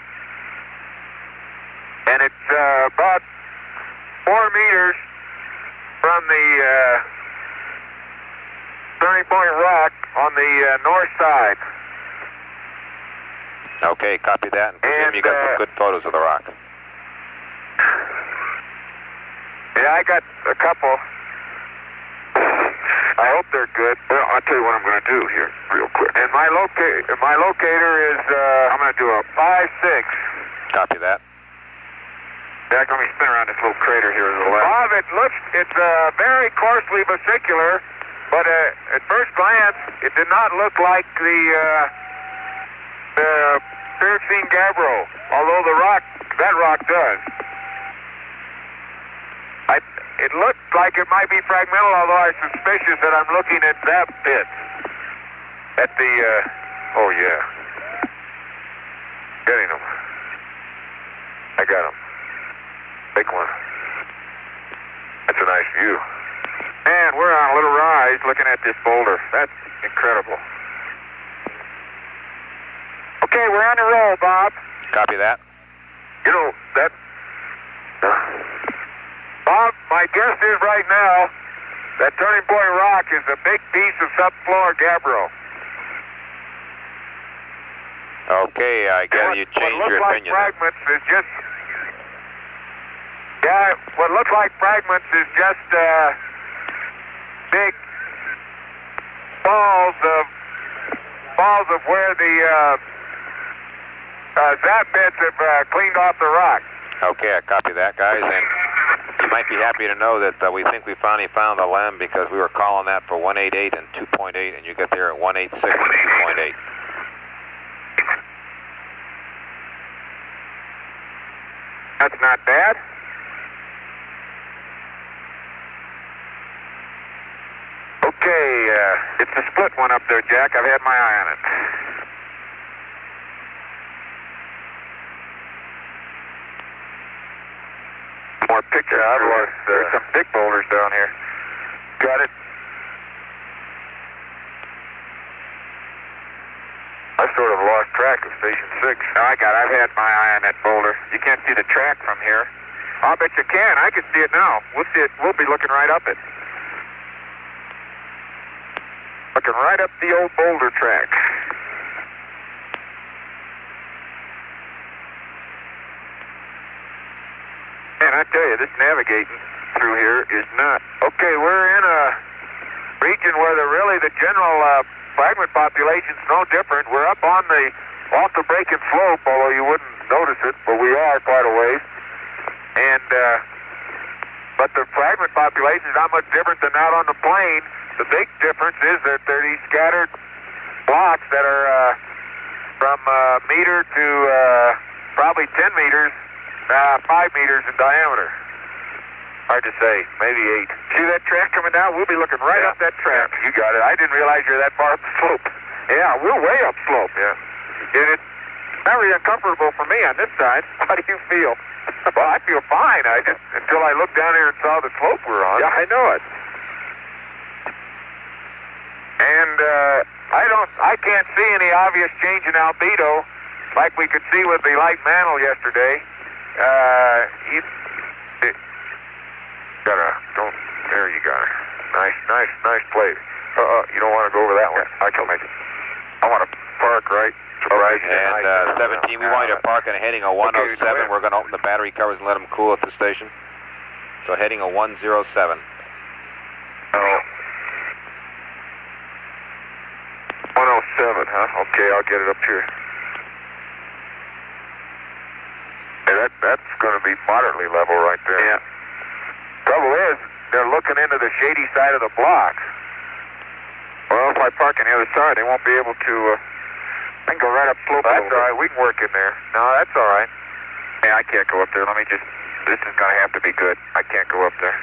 And it's about 4 meters from the Turning Point Rock on the north side. Okay, copy that. And you got some good photos of the rock. Yeah, I got a couple. I hope they're good. Well, I'll tell you what I'm going to do here real quick. And my locator is, I'm going to do a 5.6. Copy that. Jack, let me spin around this little crater here to the left. Bob, it's very coarsely vesicular, but at first glance, it did not look like the Pyroxene Gabbro, although that rock does. It looked like it might be fragmental, although I'm suspicious that I'm looking at that pit. At the, oh yeah. Getting them. I got them. Big one. That's a nice view. Man, we're on a little rise looking at this boulder. That's incredible. Okay, we're on the roll, Bob. Copy that. You know, Bob, my guess is right now that Turning Point Rock is a big piece of subfloor gabbro. Okay, I gather you changed your opinion. What looks like fragments is just... Yeah, what looks like fragments is just big balls of where the zap bits have cleaned off the rock. Okay, I copy that, guys, and you might be happy to know that we think we finally found the LEM because we were calling that for 188 and 2.8, and you get there at 186 and 2.8. That's not bad. Okay, it's the split one up there, Jack. I've had my eye on it. More pictures. There's some big boulders down here. Got it. I sort of lost track of Station 6. No, I got it. I've had my eye on that boulder. You can't see the track from here. I'll bet you can. I can see it now. We'll see it. We'll be looking right up it. Looking right up the old boulder track. Man, I tell you, this navigating through here is not... Okay, we're in a region where the general fragment population's no different. We're up on the off the breaking slope, although you wouldn't notice it, but we are quite a ways. And but the fragment population is not much different than out on the plain. The big difference is that there are these scattered blocks that are from meter to probably 10 meters, 5 meters in diameter. Hard to say, maybe 8. See that track coming down? We'll be looking right up that track. Yeah, you got it. I didn't realize you're that far up the slope. Yeah, we're way up slope. Yeah. It's very uncomfortable for me on this side. How do you feel? Well, I feel fine. Until I looked down here and saw the slope we're on. Yeah, I know it. And I can't see any obvious change in albedo like we could see with the light mantle yesterday. There you got it. Nice place. You don't want to go over that one. I can make it. I want to park right. And 17, we want you to park on a heading of 107. Okay, we're going to open the battery covers and let them cool at the station. So heading of 107. Oh. 107, huh? Okay, I'll get it up here. Hey, that's going to be moderately level right there. Yeah. Trouble is, they're looking into the shady side of the block. Well, if I park on the other side, they won't be able to... I can go right up slope. That's all right. We can work in there. No, that's all right. Yeah, I can't go up there. Let me just... This is going to have to be good. I can't go up there.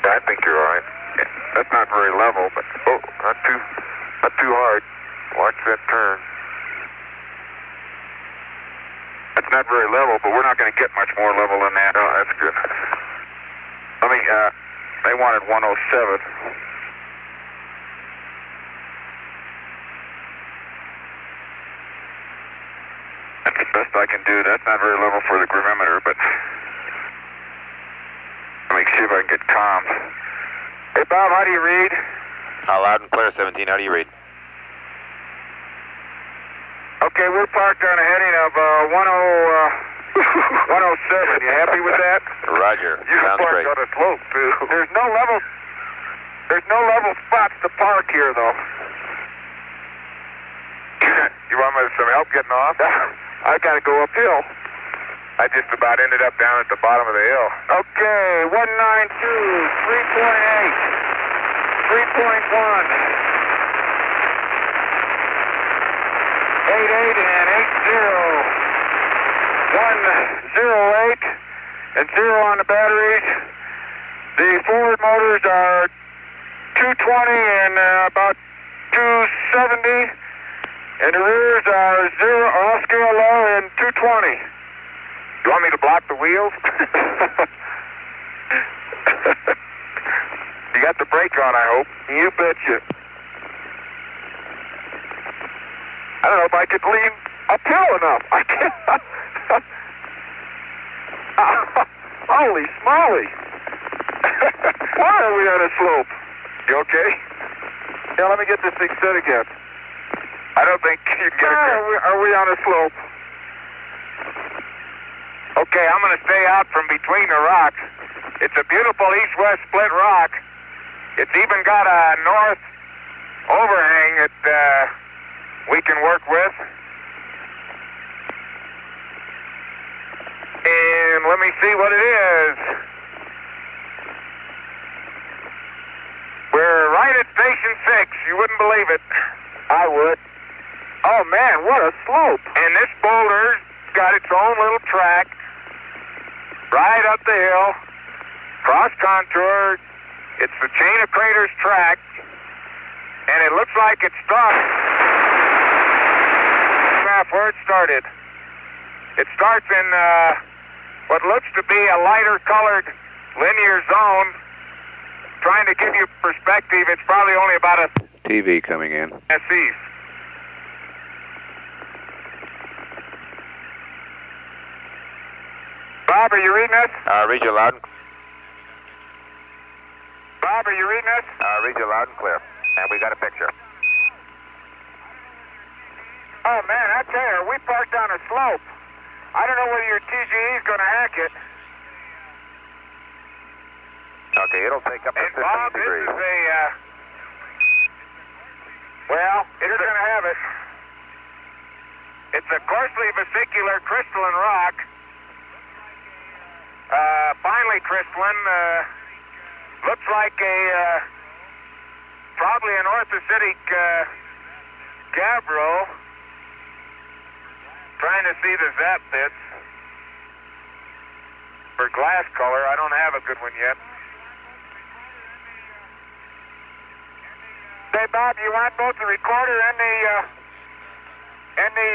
I think you're all right. Yeah, that's not very level, but not too hard. Watch that turn. That's not very level, but we're not going to get much more level than that. Oh, that's good. Let me. They wanted 107. That's the best I can do. That's not very level for the gravimeter, but. Let me see if I can get comms. Hey, Bob, how do you read? Loud and clear, 17. How do you read? Okay, we're parked on a heading of 107. You happy with that? Roger. Sounds great. You parked on a slope, too. There's no level spots to park here, though. You want some help getting off? I got to go uphill. I just about ended up down at the bottom of the hill. Okay, 192, 3.8, 3.1, 88 and 80, 108 and 0 on the batteries. The forward motors are 220 and about 270, and the rears are 0 off scale low and 220. You want me to block the wheels? You got the brake on, I hope. You betcha. I don't know if I could lean uphill enough. I can't. Holy smoly. Why are we on a slope? You okay? Yeah, let me get this thing set again. I don't think you can get it. Are we on a slope? Okay, I'm going to stay out from between the rocks. It's a beautiful east-west split rock. It's even got a overhang that we can work with. And let me see what it is. We're right at Station 6. You wouldn't believe it. I would. Oh, man, what a slope. And this boulder's got its own little track right up the hill, cross contour. It's the Chain of Craters track, and it looks like it starts where it started. It starts in what looks to be a lighter colored linear zone. Trying to give you perspective, it's probably only about a TV coming in. east. Bob, are you reading us? Read you loud and Bob, are you reading us? read you loud and clear. And we got a picture. Oh, man, I tell you, we parked on a slope. I don't know whether your TGE is going to hack it. Okay, it'll take up to And 15 Bob, degrees. this is a, well, it's going to have it. It's a coarsely vesicular crystalline rock. Finely crystalline. Looks like a, probably an orthositic gabbro. Trying to see the zap bits for glass color. I don't have a good one yet. Say, Bob, you want both the recorder and the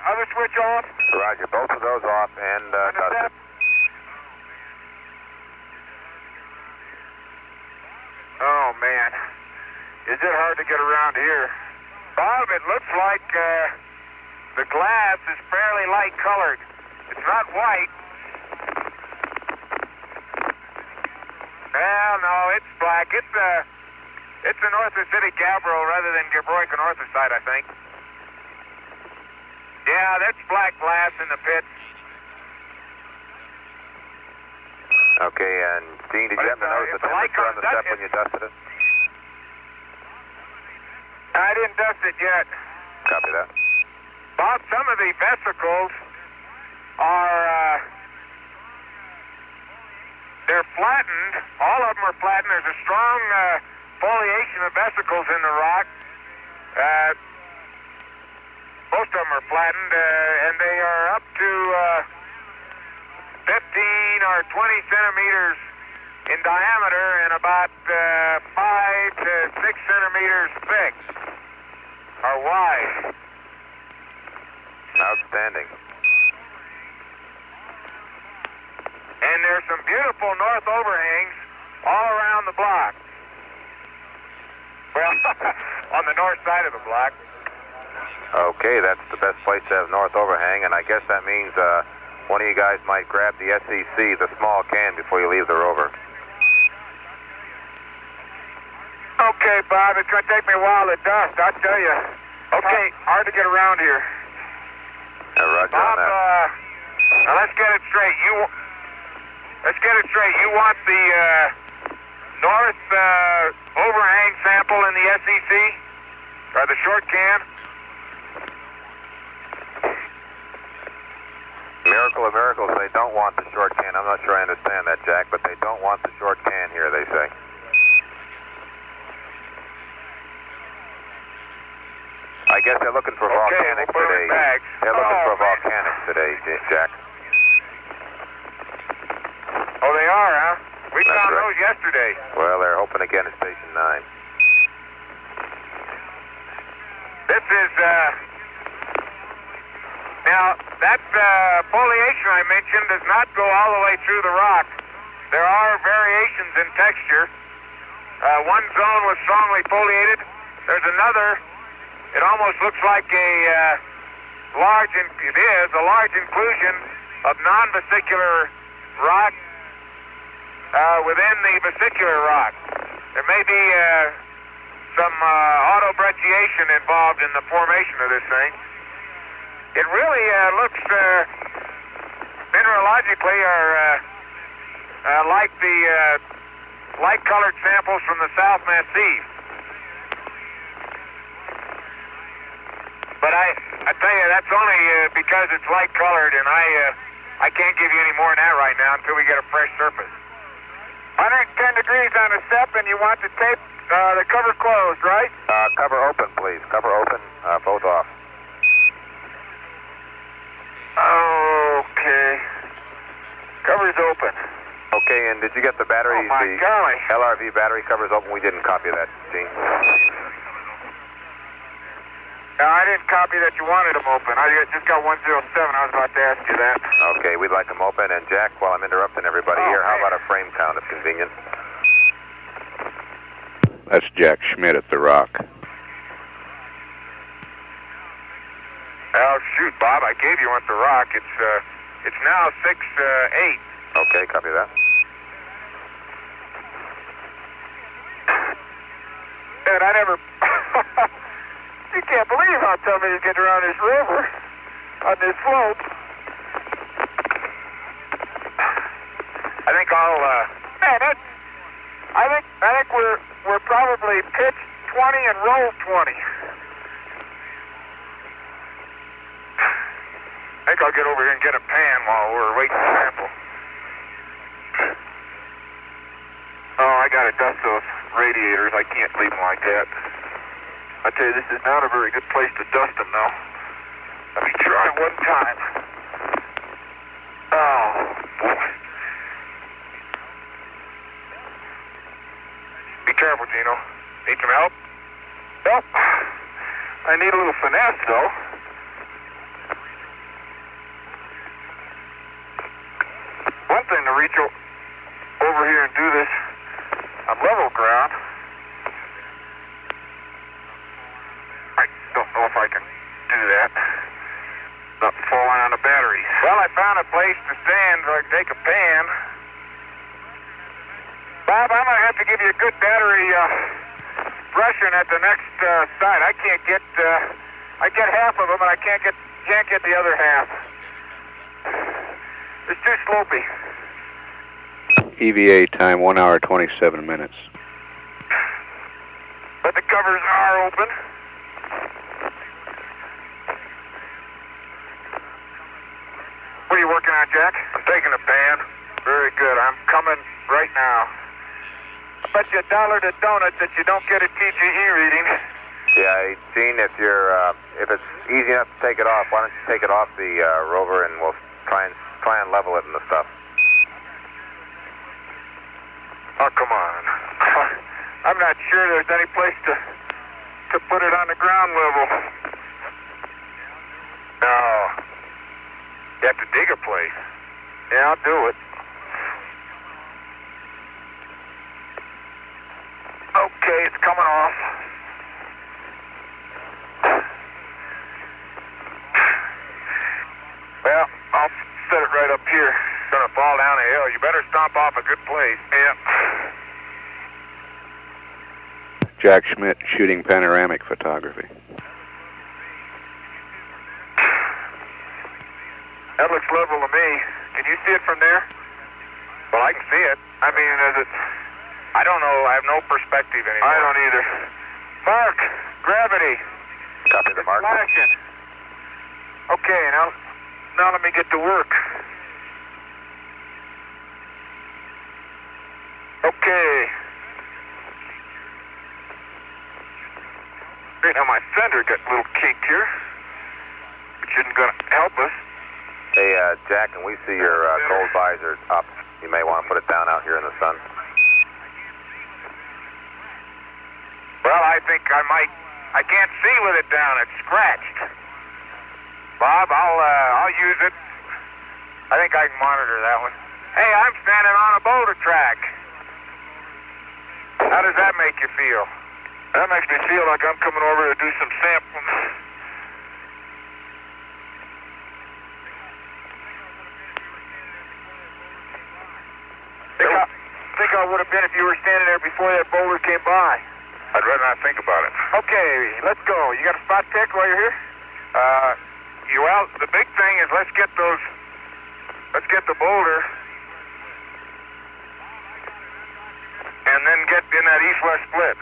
other switch off? Roger, both of those off and dusted. Oh, man. Is it hard to get around here? Bob, it looks like the glass is fairly light colored. It's not white. Well, no, it's black. It's an orthositic gabbro rather than gabbroic and orthosite, I think. Yeah, that's black glass in the pits. Okay, and Dean, did you happen to notice the temperature on the step when you dusted it? I didn't dust it yet. Copy that. Bob, some of the vesicles are, they're flattened. All of them are flattened. There's a strong foliation of vesicles in the rock. Most of them are flattened, and they are up to 15 or 20 centimeters in diameter and about 5 to 6 centimeters thick or wide. Outstanding. And there's some beautiful north overhangs all around the block. Well, on the north side of the block. Okay, that's the best place to have north overhang, and I guess that means one of you guys might grab the SEC, the small can, before you leave the Rover. Okay, Bob, it's going to take me a while to dust, I'll tell you. Okay, hard to get around here. Roger Bob, on that. now let's get it straight. You want the north overhang sample in the SEC? Or the short can? Miracle of miracles, they don't want the short can. I'm not sure I understand that, Jack, but they don't want the short can here, they say. I guess they're looking for volcanics we'll put it in today. bags. They're looking for man. volcanics today, Jack. Oh, they are, huh? We That's found right. those yesterday. Well, they're hoping again at Station 9. This is, now, that foliation I mentioned does not go all the way through the rock. There are variations in texture. One zone was strongly foliated. There's another, it almost looks like a large inclusion of non-vesicular rock within the vesicular rock. There may be some autobrecciation involved in the formation of this thing. It really looks mineralogically like the light-colored samples from the South Massif. But I tell you, that's only because it's light colored, and I can't give you any more than that right now until we get a fresh surface. 110 degrees on the step, and you want the tape, the cover closed, right? Cover open, please. Cover open, both off. Okay. Cover's open. Okay, and did you get the battery? Oh, my golly. LRV battery cover's open. We didn't copy that, Gene. No, I didn't copy that you wanted them open. I just got 107. I was about to ask you that. Okay, we'd like them open. And Jack, while I'm interrupting everybody here, how about a frame count if convenient? That's Jack Schmidt at the Rock. Oh, shoot, Bob, I gave you one at the Rock. It's now 6-8. Okay, copy that. And I never... You can't believe how tough it is getting around this river on this slope. I think I'll, man, I think we're probably pitch 20 and roll 20. I think I'll get over here and get a pan while we're waiting for sample. Oh, I gotta dust those radiators. I can't leave them like that. I tell you, this is not a very good place to dust them now. Let me try one time. Oh, boy. Be careful, Gino. Need some help? Nope. I need a little finesse, though. One thing to reach over here and do this on level ground. I don't know if I can do that. Not falling on the battery. Well, I found a place to stand so I can take a pan. Bob, I'm going to have to give you a good battery brushing at the next side. I can't get, I get half of them, and I can't get the other half. It's too slopey. EVA time 1 hour 27 minutes. But the covers are open. What are you working on, Jack? I'm taking a pan. Very good. I'm coming right now. I bet you $1 to donuts that you don't get a TGE reading. Yeah, Gene, if it's easy enough to take it off, why don't you take it off the Rover and we'll try and level it and the stuff. Oh, come on. I'm not sure there's any place to put it on the ground level. No. You have to dig a place. Yeah, I'll do it. Okay, it's coming off. Well, I'll set it right up here. It's gonna fall down a hill. You better stomp off a good place. Yep. Jack Schmidt shooting panoramic photography. That looks level to me. Can you see it from there? Well, I can see it. I mean, I don't know. I have no perspective anymore. I don't either. Mark, gravity. Copy the mark. Flashing. Okay, now let me get to work. Okay. Right now my fender got a little kinked here, which isn't going to help us. Hey, Jack, can we see your gold visor up? You may want to put it down out here in the sun. Well, I think I might. I can't see with it down. It's scratched. Bob, I'll use it. I think I can monitor that one. Hey, I'm standing on a boulder track. How does that make you feel? That makes me feel like I'm coming over to do some sampling. Think I would have been if you were standing there before that boulder came by. I'd rather not think about it. Okay, let's go. You got a spot pick while you're here? Well, the big thing is let's get the boulder and then get in that east-west split.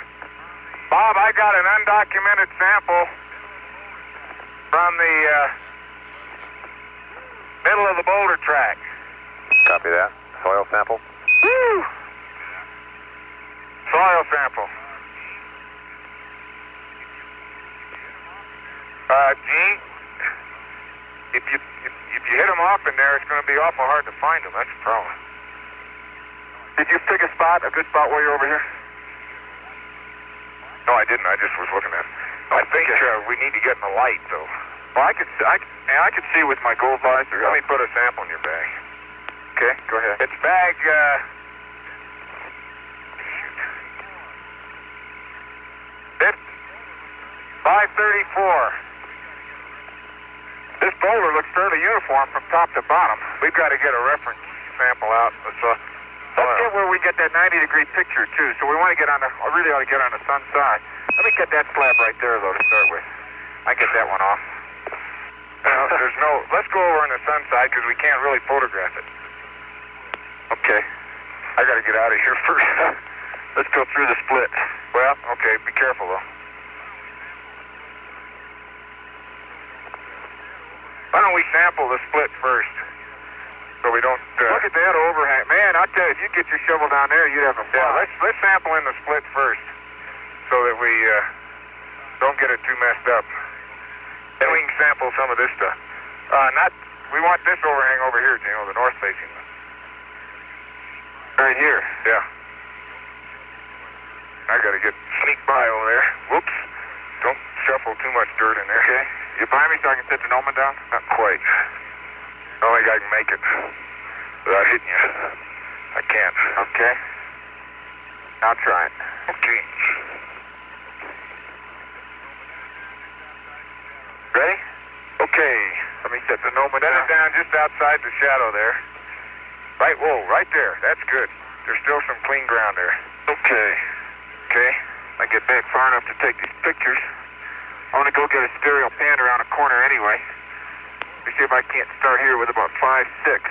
Bob, I got an undocumented sample from the middle of the boulder track. Copy that. Soil sample? Woo! Soil sample. Gene, if you hit them off in there, it's going to be awful hard to find them. That's the problem. Did you pick a good spot while you're over here? No, I didn't. I just was looking at it. I think we need to get in the light, though. Well, I could see with my gold visor. Let me put a sample in your bag. Okay, go ahead. It's bag, shoot. 534. This boulder looks fairly uniform from top to bottom. We've got to get a reference sample out. Let's get where we get that 90-degree picture, too. So we want to get on the, I really ought to get on the sun side. Let me get that slab right there, though, to start with. I get that one off. Let's go over on the sun side because we can't really photograph it. Okay. I got to get out of here first. Let's go through the split. Well, okay, be careful, though. Why don't we sample the split first? So we don't... Look at that overhang. Man, I tell you, if you get your shovel down there, you'd have a fly. Yeah, let's sample in the split first so that we don't get it too messed up. Then we can sample some of this stuff. We want this overhang over here, Gino, the north-facing one. Right here? Yeah. I got to sneak by over there. Whoops. Don't shuffle too much dirt in there. Okay. You behind me so I can set the gnomon down? Not quite. I don't think I can make it without hitting you. I can't. Okay. I'll try it. Okay. Ready? Okay. Let me set the gnomon down. Set it down just outside the shadow there. Right, whoa, right there. That's good. There's still some clean ground there. Okay. Okay. I get back far enough to take these pictures. I want to go get a stereo pan around a corner anyway. Let me see if I can't start here with about 5, 6.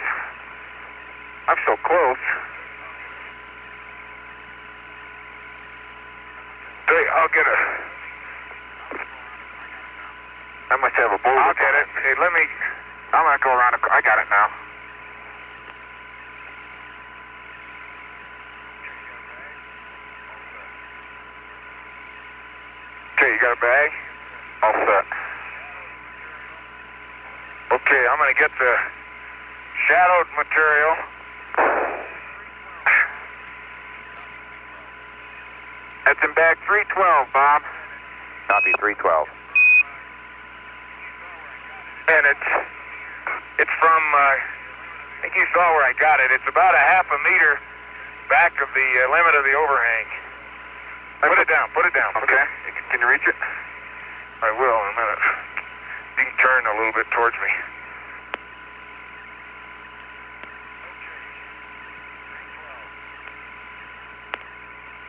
I'm so close. Hey, I'll get a... I must have a boulder. I'll get it. Hey, I'm going to go around I got it now. Okay, you got a bag? All set. Okay, I'm going to get the shadowed material. That's in bag 312, Bob. Copy 312. And it's from, I think you saw where I got it. It's about a half a meter back of the limit of the overhang. Put it down. Okay. Can you reach it? I will in a minute. You can turn a little bit towards me.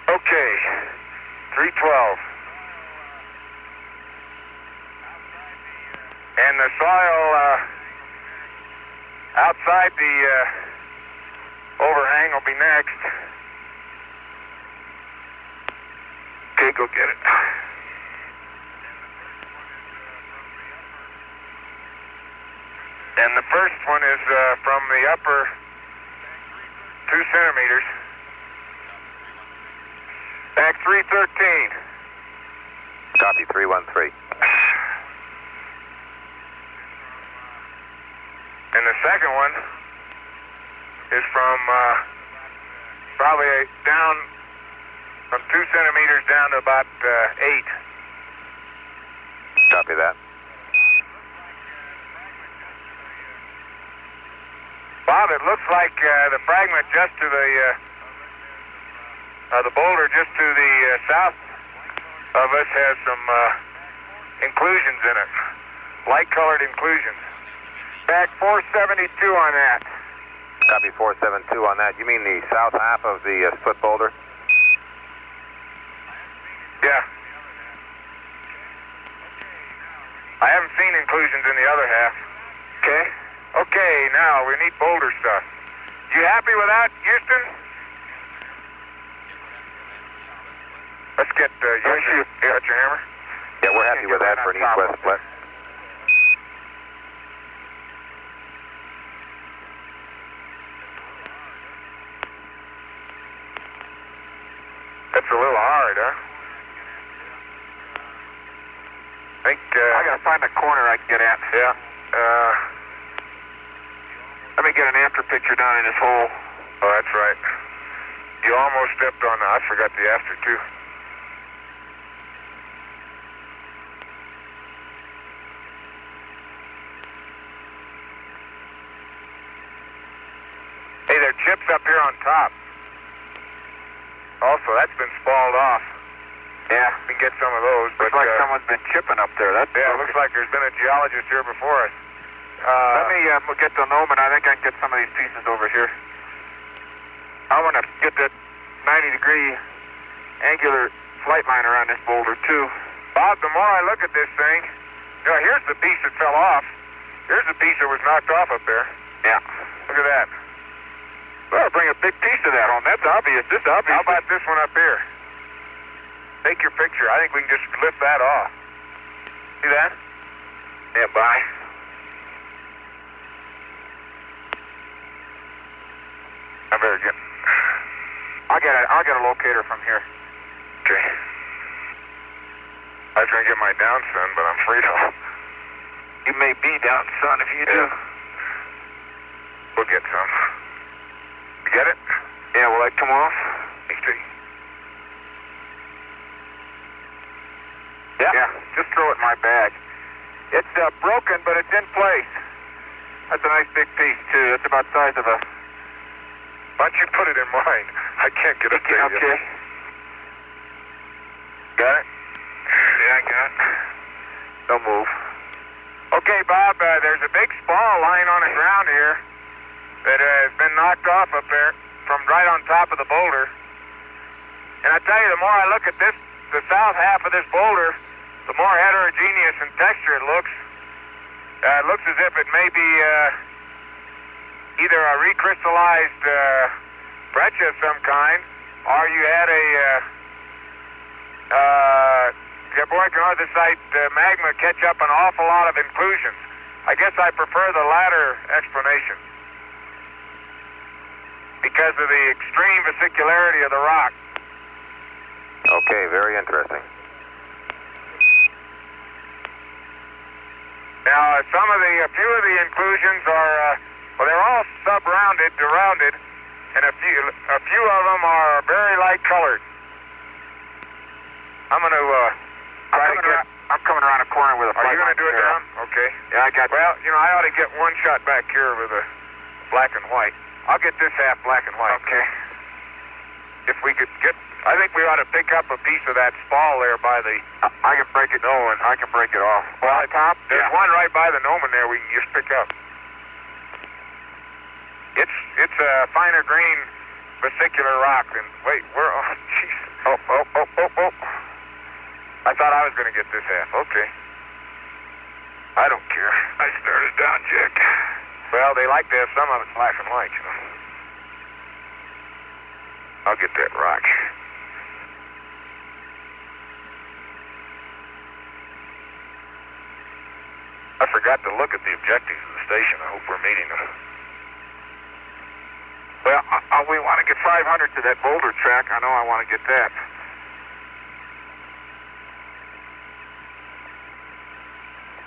Okay. 312. And the soil outside the overhang will be next. Okay, go get it. And the first one is from the upper 2 centimeters. Back 313. Copy 313. And the second one is from probably down from 2 centimeters down to about 8. Copy that. Bob, it looks like the fragment just to the boulder just to the south of us has some inclusions in it, light-colored inclusions. Back 472 on that. Copy 472 on that. You mean the south half of the split boulder? Yeah. I haven't seen inclusions in the other half. Okay. Okay, now we need boulder stuff. You happy with that, Houston? Let's get, you got your hammer? Yeah, we're happy with that for an east-west split. right, huh? I think, I gotta find a corner I can get at. Yeah. Let me get an after picture down in this hole. Oh, that's right. You almost stepped on the, I forgot the after, too. Hey, there are chips up here on top. Also, that's been spalled off. Yeah, we can get some of those. Looks like someone's been chipping up there. That's yeah, it looks like there's been a geologist here before us. Let me get the Noman. I think I can get some of these pieces over here. I want to get that 90-degree angular flight line around this boulder, too. Bob, the more I look at this thing, you know, here's the piece that fell off. Here's the piece that was knocked off up there. Yeah. Look at that. Well, bring a big piece of that home. That's obvious. This is obvious. How about this one up here? Take your picture. I think we can just lift that off. See that? Yeah, bye. I better get... I'll get a locator from here. Okay. I was going to get my down sun, but I'm afraid you may be down sun if you do. We'll get some. You get it? Yeah, will that come off? Let me see. Yeah, just throw it in my bag. It's broken, but it's in place. That's a nice big piece, too. That's about the size of a... Why don't you put it in mine? I can't get it there. Okay. Got it? Yeah, I got it. Don't move. Okay, Bob, there's a big spall lying on the ground here that has been knocked off up there from right on top of the boulder. And I tell you, the more I look at this, the south half of this boulder, the more heterogeneous in texture it looks. It looks as if it may be either a recrystallized breccia of some kind, or you had a andesite magma catch up an awful lot of inclusions. I guess I prefer the latter explanation because of the extreme vesicularity of the rock. Okay, very interesting. Now, a few of the inclusions are, well, they're all sub-rounded to rounded, and a few of them are very light colored. I'm going to I'm coming around a corner with a flight. Are you going to do it down? Okay. Yeah, I got. Well, you know, I ought to get one shot back here with a black and white. I'll get this half black and white. Okay. If we could get, I think we ought to pick up a piece of that spall there by the. I can break it. No, and I can break it off. Well, the top. There's one right by the Noman there. We can just pick up. It's a finer grain vesicular rock. And wait, we're oh, jeez. Oh. I thought I was going to get this half. Okay. I don't care. I started down, Jack. Well, they like to have some of it black and white, you know. I'll get that rock. I forgot to look at the objectives of the station. I hope we're meeting them. Well, we want to get 500 to that boulder track. I know I want to get that.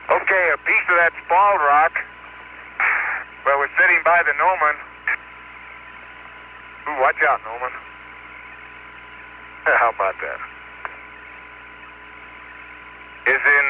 Okay, a piece of that spalled rock, well, we're sitting by the Noman. Ooh, watch out, Noman. How about that? Is in